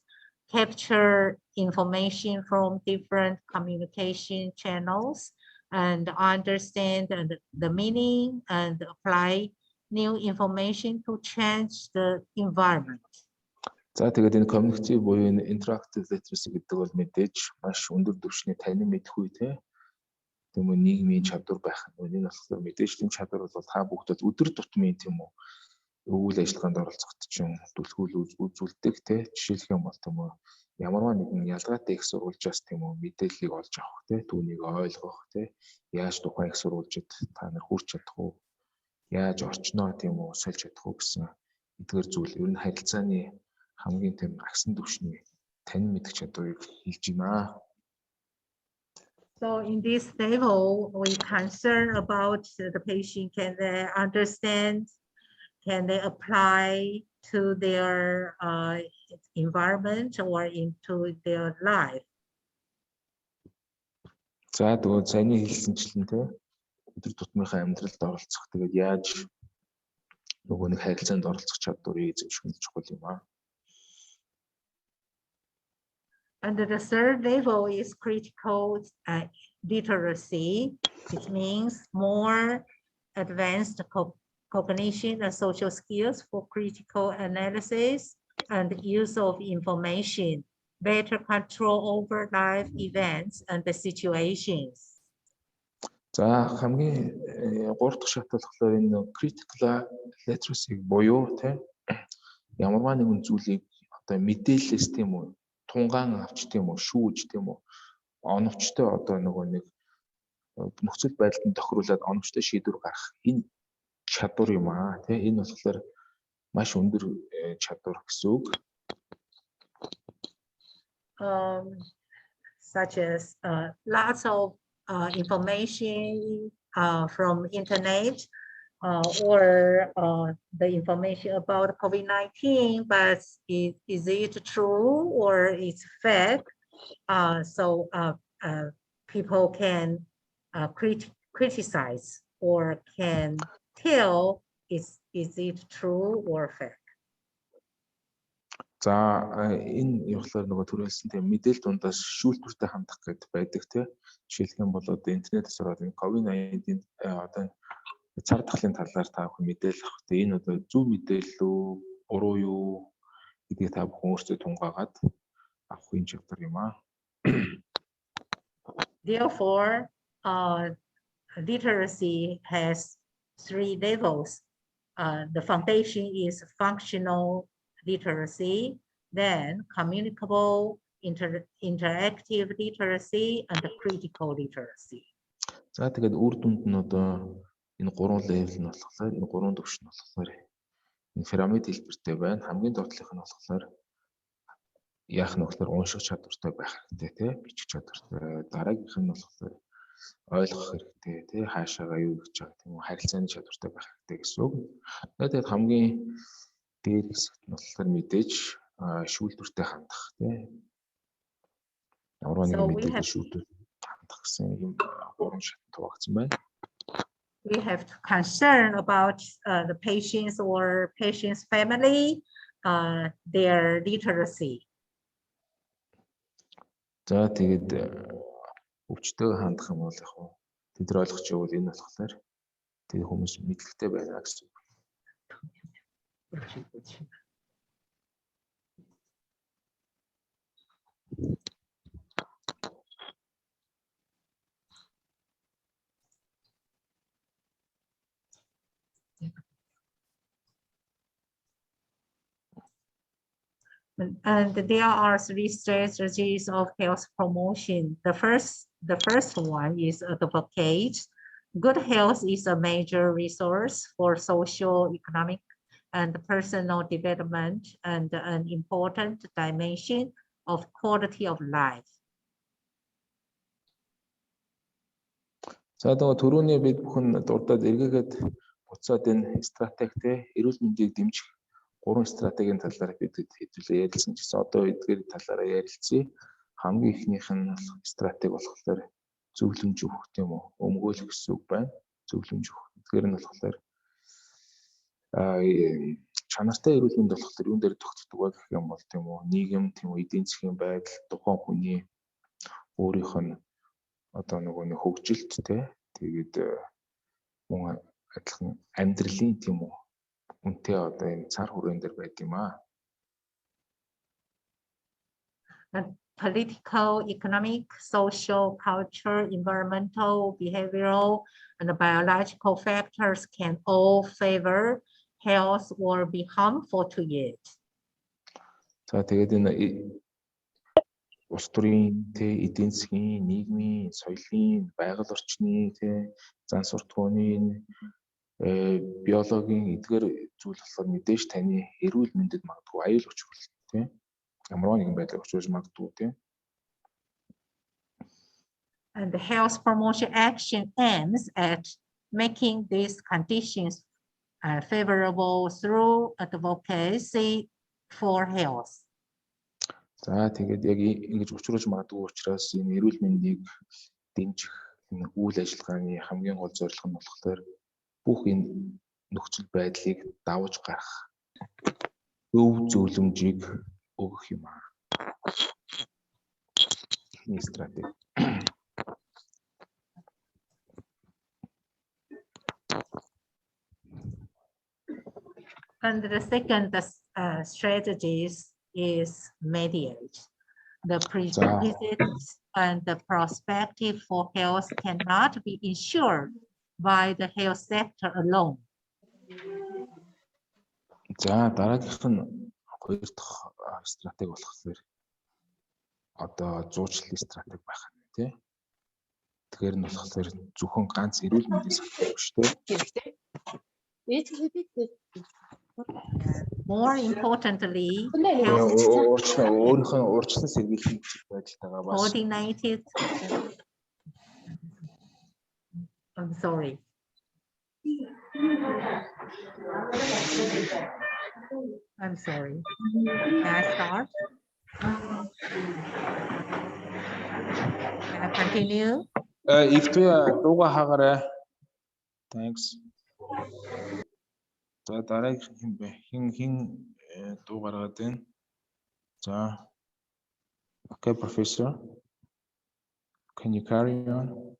capture information from different communication channels, and understand the meaning and apply new information to change the environment. За тэгээд энэ communicative буюу энэ interactive literacy гэдэг бол мэдээж маш өндөр түвшний танин мэдхгүй те. Тийм үү нийгмийн чадвар байх. Энэ болохоор мэдээж тийм чадвар бол та бүгд өдөр тутмын тийм үү үйл ажиллагаанд оролцоход чинь түлхүүл үзүүлдэг те. Жишээлх юм бол тийм үү ямарваа нэгэн ялгаатай их сурвалжаас тийм үү мэдээллийг олж авах те. Түүнийг ойлгох те. Яаж тухайн их сурвалжид та нар хүрч чадах уу? Яаж орчноо тийм үү сольж чадах уу гэсэн эдгээр зүйл ер нь харилцааны хамгийн тийм агсан түвшний танин мэдэх чадварыг хэлж байна. So in this level, we concern about the patient, can they understand, can they apply to their environment or into their life. За тэгвэл саяны хэлсэнчлэн те өдөр тутмынхаа амьдралд оролцох тэгээд яаж нөгөө нэг харилцаанд оролцох чадварыг зөвшөөрөх чухал юм аа. And the third level is critical literacy. It means more advanced cognition and social skills for critical analysis and use of information, better control over life events and the situations. За хамгийн 3 дахь шат болохоор энэ critical literacy буюу те ямарваа нэгэн зүйлийг одоо мэдээлэлээс тийм үү тунгаан авч тийм үү шүүж тийм үү оновчтой одоо нөгөө нэг нөхцөл байдалд тохируулаад оновчтой шийдвэр гаргах энэ чадвар юм аа тийм энэ болохоор маш өндөр чадвар гэсэн үг. Such as lots of information from internet or the information about COVID-19, but is it true or it's fake? So people can criticize or can tell is it true or fake. За энэ явахлаар нөгөө түрүүлсэн тийм мэдээлэл дундаас шүүлтүртэй хандах гэдэг байдаг тийм. Жишээлх юм бол одоо интернетээс ороод энэ COVID-19 одоо цар тахлын талаар та бүхэн мэдээлэл авах. Энэ одоо зөв мэдээлэл үү, буруу юу гэдгийг та бүхэн өөрсдөө тунгаагаад авах юм чадвар юм аа. Therefore, literacy has 3 levels. The foundation is functional literacy, then communicable, interactive literacy, and the critical literacy. За тэгээд үр дүнд нь одоо энэ 3 level нь болохоор энэ 3 түвш нь болохоор энэ пирамид хэлбэртэй байна. Хамгийн доотлох нь болохоор яах нь болохоор унших чадвартай байх хэрэгтэй тий, бичих чадвартай. Дараагийнх нь болохоор ойлгох хэрэгтэй тий, хаашаагаа юу гэж байгаа тийм үү харилцааны чадвартай байх хэрэгтэй гэсэн үг. Тэгээд хамгийн дээр хэсэгт нь болохоор мэдээж шүүлтүртэй хандах тий. Ямар нэгэн мэдээлэл шүүлтүртэй хандах гэсэн юм 3 шат хуваагдсан байна. We have to concern about the patients or patient's family, their literacy. За тэгээд өвчтөйг хандах юм бол яг хөө тэд нар ойлгож явал энэ болохоор тэр хүмүүс мэдлэгтэй байна гэсэн үг. And there are 3 strategies of health promotion. The first one is advocate. Good health is a major resource for social, economic, and personal development, and an important dimension of quality of life. За нөгөө түрүүний бид бүхэн дурдаад эргээгээд буцаад энэ стратегтэй эрүүл мэндийг дэмжих 3 стратегийн талаар бид хэдүүлээ ярилцсан ч гэсэн одоо эдгээр талаараа ярилцъя. Хамгийн ихнийх нь стратеги болохоор зөвлөмж өгөх тийм үү? Өмгөөлөх гэсэн үг байна. Зөвлөмж өгөх. Эдгээр нь болохоор чанартай эрүүл мэнд болохоор юун дээр тогтдог вэ гэх юм бол тийм үү? Нийгэм, тийм үү? Эдийн засгийн байдал, тухайн хүний өөрийнх нь одоо нөгөө хөгжилт тэгээд мөн адилхан амьдралын тийм үү үнтэй одоо энэ цар хүрээн дээр байд юм аа. Political, economic, social, cultural, environmental, behavioral, and biological factors can all favor health or be harmful to it. За тэгээд энэ улс төрийн эдийн засгийн, нийгмийн, соёлын, байгаль орчны зан суртахууны биологийн эдгээр зүйл болохоор мэдээж таны эрүүл мэндэд магадгүй аюул учруулах ямар нэгэн байдлаар учруулж магадгүй And the health promotion action aims at making these conditions favorable through advocacy for health. За тэгээд яг ингэж учруулж магадгүй учраас энэ эрүүл мэндийг дэмжих энэ үйл ажиллагааны хамгийн гол зорилго нь болохоор бүх энэ нөхцөл байдлыг давж гарах өв зөвлөмжийг өгөх юм аа. Энэ стратеги. And the second strategies is mediate. The prerequisites and the prospective for health cannot be ensured by the health sector alone. За дараагийнх нь хоёр дахь стратеги болохоор одоо зуучлалын стратеги байх нь тий. Тэгэхээр нь болохоор зөвхөн ганц эрүүл мэндийн салбар биш тий. More importantly, coordinated. I'm sorry. I'm sorry. Can I start? Can I continue? If дуга хаагаарай. Thanks. За дараагийнх юм бэ? Хин дуу гаргаад байна. За. Okay, Professor. Can you carry on?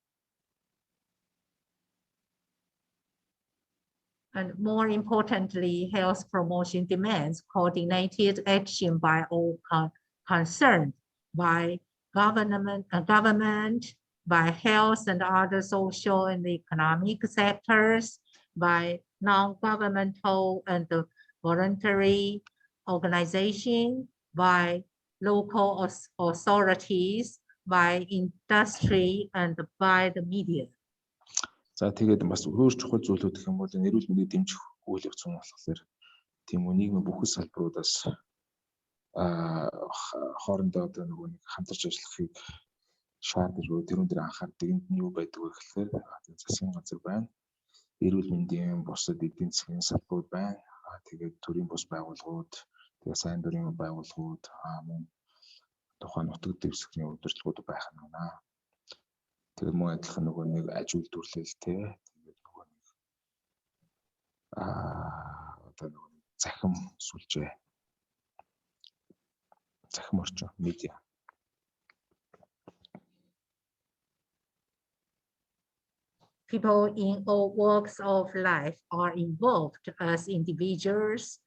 And more importantly, health promotion demands coordinated action by all concerned, by government, by health and other social and economic sectors, by non-governmental and voluntary organizations, by local authorities, by industry, and by the media. За тэгээд бас өөр чухал зүйлүүд гэх юм бол эрүүл мэндийг дэмжих үйл явц нь болохоор тийм үү нийгмийн бүхэл салбаруудаас хоорондоо одоо нэг хамтарч ажиллахыг шаардж байгаа. Тэрүүн дээр анхаардаг энд нь юу байдаг вэ гэхээр засгийн газар байна. Эрүүл мэндийн бусад эдийн засгийн салбарууд байна. Тэгээд төрийн бус байгууллагууд, тэгээд сайн дурын байгууллагууд, мөн тухайн нутаг дэвсгэрийн удирдлагууд байх нь байна. Тэгээд мөн адилхан нөгөө нэг аж үйлдвэрлэлтэй тэгээд нөгөө нэг одоо нөгөө захим сүлжээ захим орчин медиа. People in all walks of life are involved as individuals,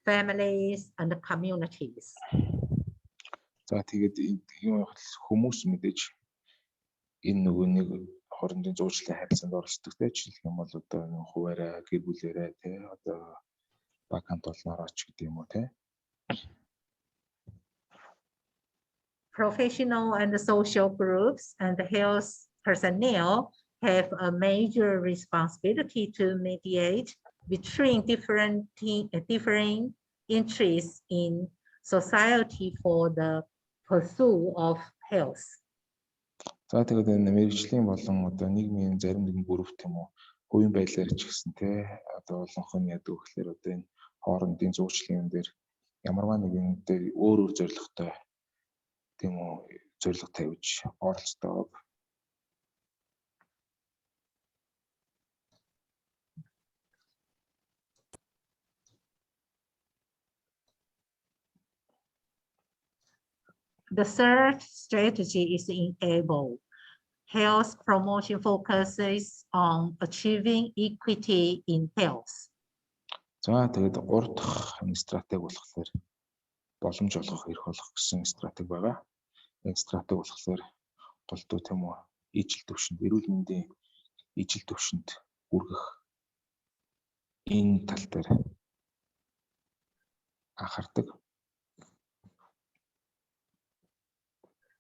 families, and communities. За тэгээд юм хүмүүс мэдээж энэ нөгөө нэг хоорондын зуучлалын харилцаанд оролцдог те жишээлх юм бол одоо нэг хуваараа гэр бүлээрээ те одоо баг хамт олноор ч гэдэг юм уу те. Professional and social groups and the health personnel have a major responsibility to mediate between differing interests in society for the pursuit of health. За тэгээд энэ мэрэгжлийн болон одоо нийгмийн зарим нэгэн бүрэлдэхүүн юм уу хувийн байдлаар ч гэсэн те одоо олонх нь яадаг гэхээр одоо энэ хоорондын зуучлалын юм дээр ямарваа нэгэн дээр өөр зорилготой тийм үү зорилго тавьж оролцдог. The third strategy is enable. Health promotion focuses on achieving equity in health. За тэгээд 3 дахь стратеги болохоор боломж олгох, эрх олгох гэсэн стратеги байгаа. Энэ стратеги болохоор голдуу тийм үү ижил төвшөнд, эрүүл мэндийн ижил төвшөнд хүргэх энэ тал дээр анхаардаг.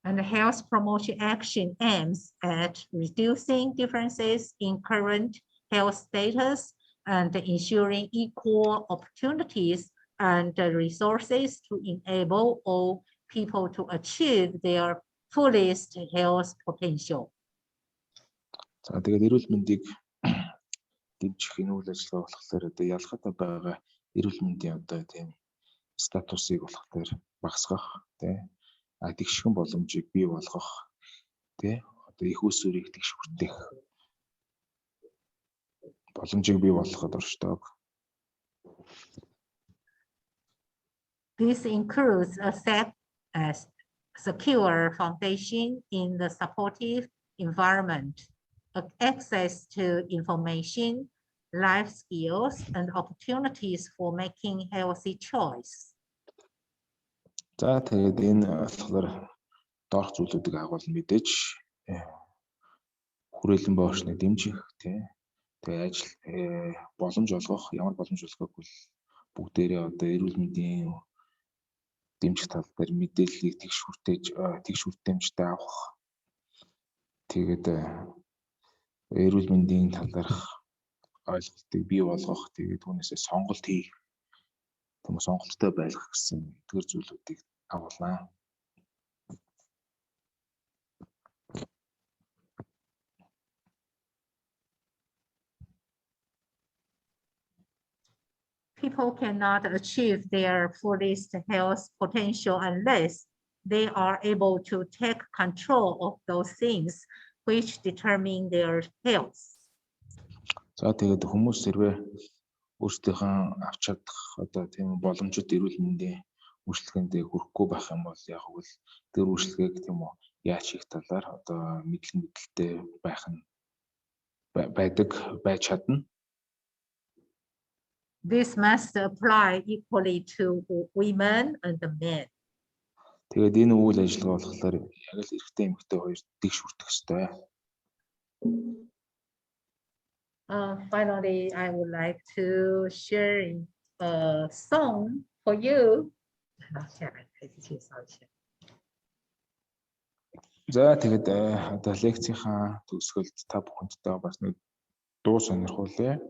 And the health promotion action aims at reducing differences in current health status and ensuring equal opportunities and resources to enable all people to achieve their fullest health potential. За тэгээд эрүүл мэндийг дэмжих энэ үйл ажиллагаа болохоор одоо ялгаатай байгаа эрүүл мэндийн одоо тийм статусыг болохоор багасгах тийм тэгшхэн боломжийг бий болгох тий одоо их усүрийг тэгш хүртэх боломжийг бий болгоход оршдог. This includes a secure foundation in the supportive environment, access to information, life skills, and opportunities for making healthy choice. За тэгээд энэ болохоор доорх зүйлүүдийг агуул мэдээж хүрээлэн боошныг дэмжих тий тэгээд ажил боломж олгох ямар боломж олгохыг бол бүгдээрээ одоо эрүүл мэндийн дэмжих тал дээр мэдээллийг тэгш хүртээмжтэй авах тэгээд эрүүл мэндийн талаарх ойлголтыг бий болгох тэгээд түүнээсээ сонголт хийх тийм сонголттой байлгах гэсэн эдгээр зүйлүүдийг агуулна. People cannot achieve their fullest health potential unless they are able to take control of those things which determine their health. За тэгээд хүмүүс хэрвээ өөрсдийнхөө авч чадах одоо тийм боломжит эрүүл мэндийн үйлчлэгэндээ хүрэхгүй байх юм бол яг үл тэр үйлчлэгийг тийм үү яаж хийх талаар одоо мэдлэгтэй байж чадна. This must apply equally to women and men. Тэгээд энэ үйл ажиллагаа болохоор яг л эрэгтэй эмэгтэй хоёр тэгш хүртэх ёстой. Finally, I would like to share a song for you. За тэгээд одоо лекцийнхаа төгсгөлд та бүхэнтэй бас нэг дуу сонирхуулъя.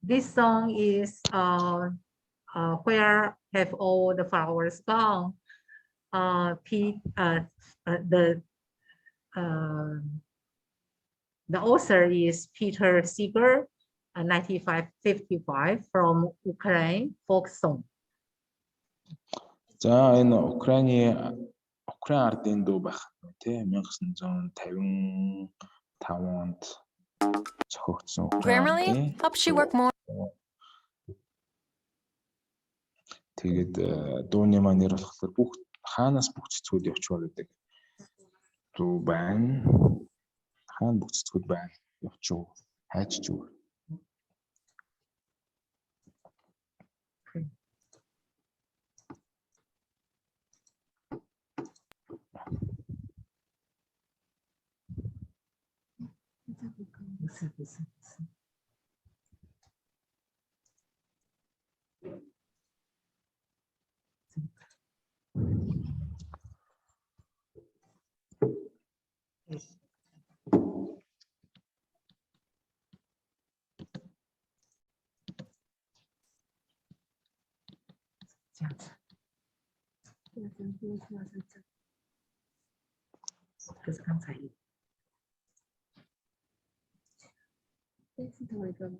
This song is Where Have All the Flowers Gone? The author is Peter Seeger, 1955, from Ukraine folk song. За энэ Украин ардын дуу байх тий 1955 онд зохиогдсон. Grammarly helps you work more. Тэгээд дууны маань нэр болохоор бүх хаанаас бүх цэцгүүд явчваа гэдэг дуу байна. Хаана бүх цэцгүүд байна? Явчих. Хайчих юу? 这样子，可是刚才是同一个吗？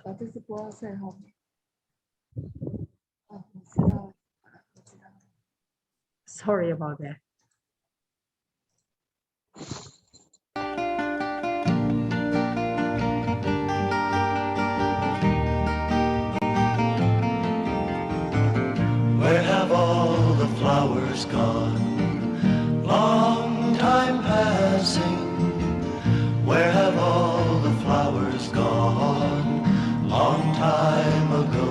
哦，这是拨到最后面。哦，我知道了，我知道了。 ，sorry about that。 Where have all the flowers gone? Long time passing. Where have all the flowers gone? Long time ago.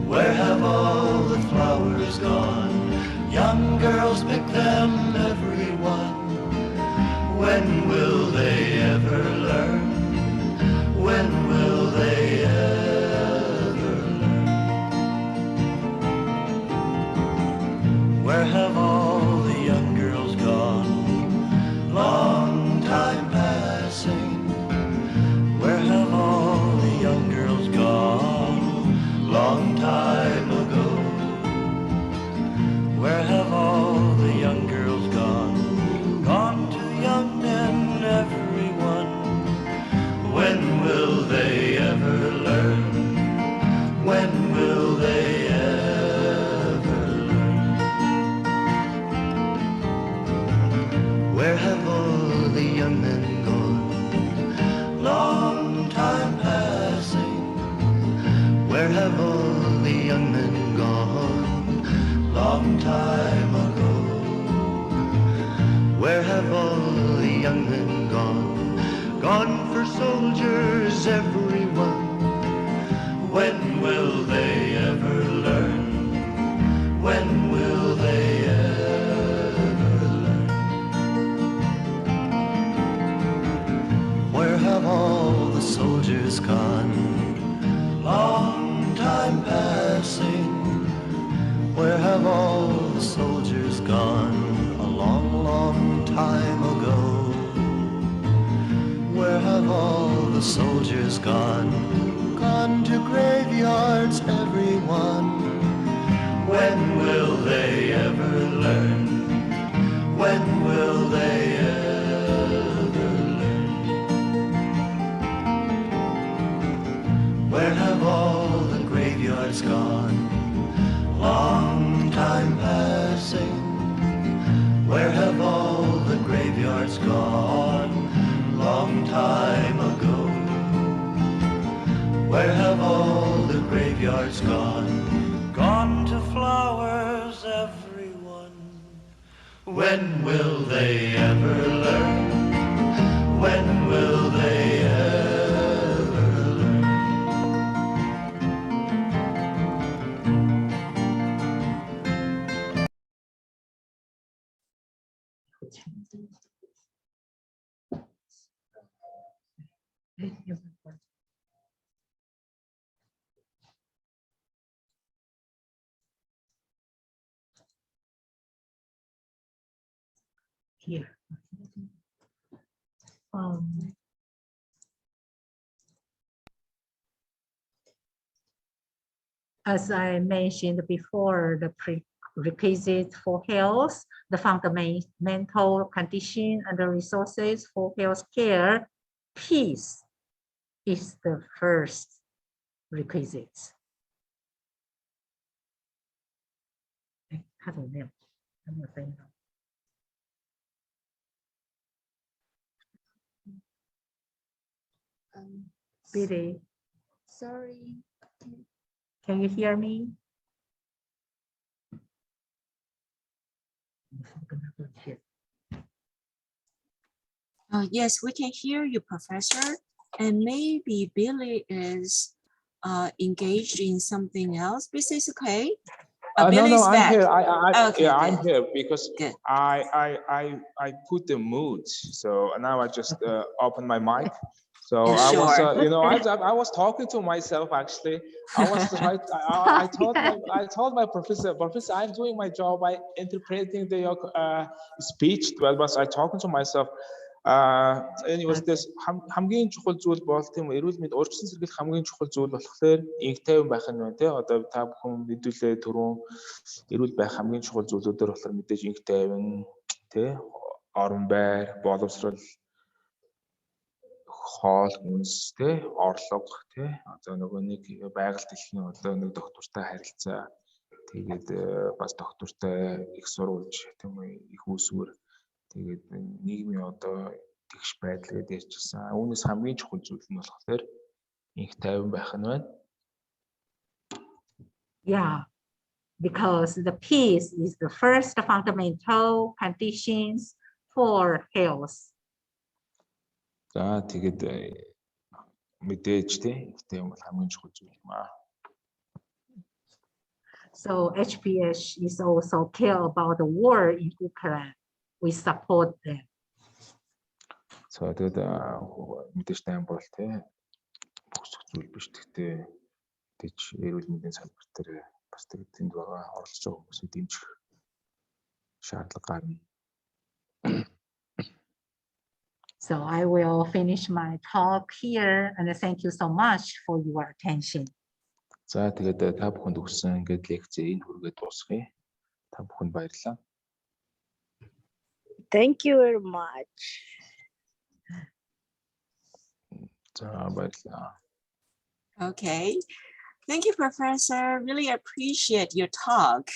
Where have all the flowers gone? Young girls pick them, everyone. When will they ever learn? When will they ever learn? Where have all the young girls gone? Long time passing. Where have all the young girls gone? Long time ago. Where have all the young girls gone? Gone to young men, everyone. When will they ever learn? When will they ever learn? Where have all the young men gone? Long time passing. Where have all the young men gone? Long time ago. Where have all the young men gone? Gone for soldiers, everyone. When will they ever learn? When will they ever learn? Where have all the soldiers gone? Long time passing. Where have all the soldiers gone? A long, long time ago. Where have all the soldiers gone? Gone to graveyards, everyone. When will they ever learn? When will they ever learn? Where have all the graveyards gone? Long time passing. Where have all the graveyards gone? Long time ago. Where have all the graveyards gone? Gone to flowers, everyone. When will they ever learn? When will they ever learn? Here. As I mentioned before, the prerequisite for health, the fundamental condition and the resources for health care, peace is the first requisite. 哎，他怎么没有？他没有声音了。 Billy, Sorry. can you hear me? Yes, we can hear you, Professor. And maybe Billy is engaged in something else. This is okay. Billy no, is I'm back. here. Okay, Yeah, I'm good. here because Good. I put the mood. So now I just open my mic. So Yeah, I was, sure. you know, I was talking to myself actually. I was I told my professor, I'm doing my job by interpreting the speech. Well, but I talking to myself. Anyways, this хамгийн чухал зүйл бол тийм эрүүл мэнд урьдчилан сэргийлэх хамгийн чухал зүйл болохоор инх тайван байх нь байна тий. Одоо та бүхэн мэдүүлээ түрүүн эрүүл байх хамгийн чухал зүйлүүдээр болохоор мэдээж инх тайван тий, орон байр, боловсрол, хоол хүнс тий, орлого тий. Одоо нөгөө нэг байгаль дэлхийн одоо нэг доктортой харилцаа тэгээд бас доктортой их сурвалж тийм үү, их усвэр тэгээд нийгмийн одоо тэгш байдал гэдээ ярьчихсан. Үүнээс хамгийн чухал зүйл нь болохоор инх тайван байх нь байна. Yeah, because the peace is the first fundamental conditions for health. За тэгээд мэдээж тий инх тайван бол хамгийн чухал зүйл юм аа. So HPH is also care about the war in Ukraine. We support them. So тэгээд мэдээж тайван бол тий бүсэх зүйл биш. Гэхдээ тэгж эрүүл мэндийн салбар дээр бас тэгээд тэнд байгаа оролцож байгаа хүмүүсийг дэмжих шаардлага гарна. So I will finish my talk here and thank you so much for your attention. За тэгээд та бүхэнд өгсөн ингээд лекцээ энэ хүргээд дуусгая. Та бүхэнд баярлалаа. Thank you very much. За баярлалаа. Okay. Thank you, Professor. Really appreciate your talk.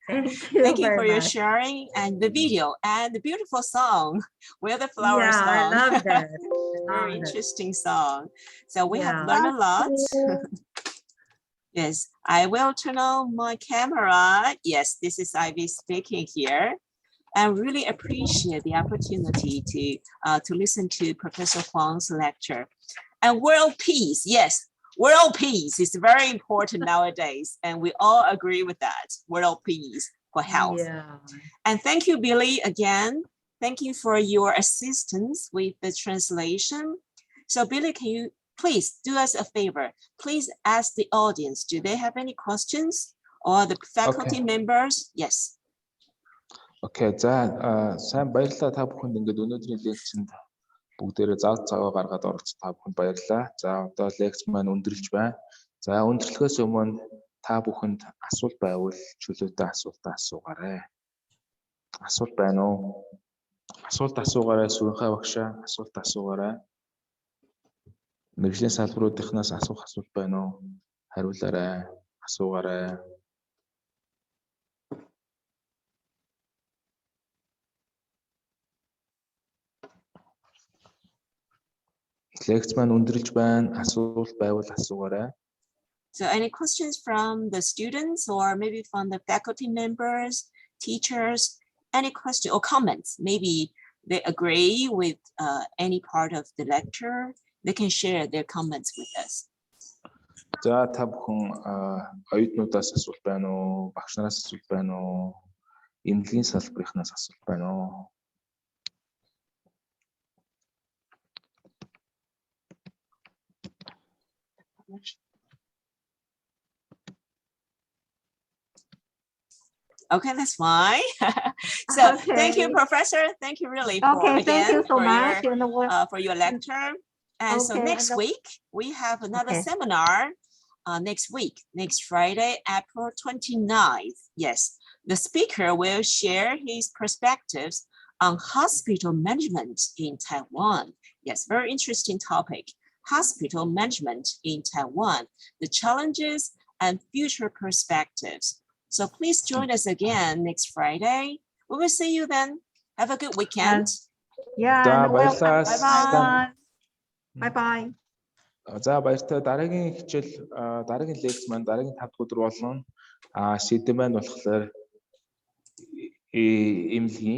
Thank you. Thank you for very your much. sharing and the video and the beautiful song, Where the Flowers Yeah, I Gone. love that. Very interesting song. So we have Yeah. learned a lot. Yes, I will turn on my camera. Yes, this is Ivy speaking here. I really appreciate the opportunity to listen to Professor Huang's lecture. And world peace, yes, world peace is very important nowadays, and we all agree with that. World peace for health. Yeah. And thank you, Billy, again. Thank you for your assistance with the translation. So Billy, can you please do us a favor? Please ask the audience, do they have any questions? Or the faculty members? Yes. Окей, за сайн баярлалаа та бүхэнд ингээд өнөөдрийн лекцэнд бүгдээрээ зав цаваа гаргаад оролцсон та бүхэнд баярлалаа. За одоо лекц маань өндөрлж байна. За өндөрлөхөөс өмнө та бүхэнд асуулт байвал чөлөөтэй асуултаа асуугаарай. Асуулт байна уу? Асуулт асуугаарай, Сүрэнхай багшаа асуулт асуугаарай. Мэргэжлийн салбаруудынхнаас асуух асуулт байна уу? Хариулаарай, асуугаарай. Лекц маань өндөрлж байна. Асуулт байвал асуугаарай. So any questions from the students or maybe from the faculty members, teachers, any question or comments? Maybe they agree with any part of the lecture. They can share their comments with us. За та бүхэн оюутнуудаас асуулт байна уу? Багш нараас асуулт байна уу? Эмнэлгийн салбарынхнаас асуулт байна уу? Okay, that's fine. So thank you, Okay. Professor. Thank you really for Okay, thank you again so much. for your lecture. And so Okay, next and the- week we have another Okay. seminar next week, next Friday, April 29th. Yes, the speaker will share his perspectives on hospital management in Taiwan. Yes, very interesting topic. Hospital management in Taiwan, the challenges and future perspectives. So please join us again next Friday. We will see you then. Have a good weekend. Yeah, За and welcome баярлалаа. everyone. Bye-bye. За баяртай дараагийн хичээл дараагийн лекц маань дараагийн 5 дахь өдөр болно. Шийдэн маань болохоор эмнэлгийн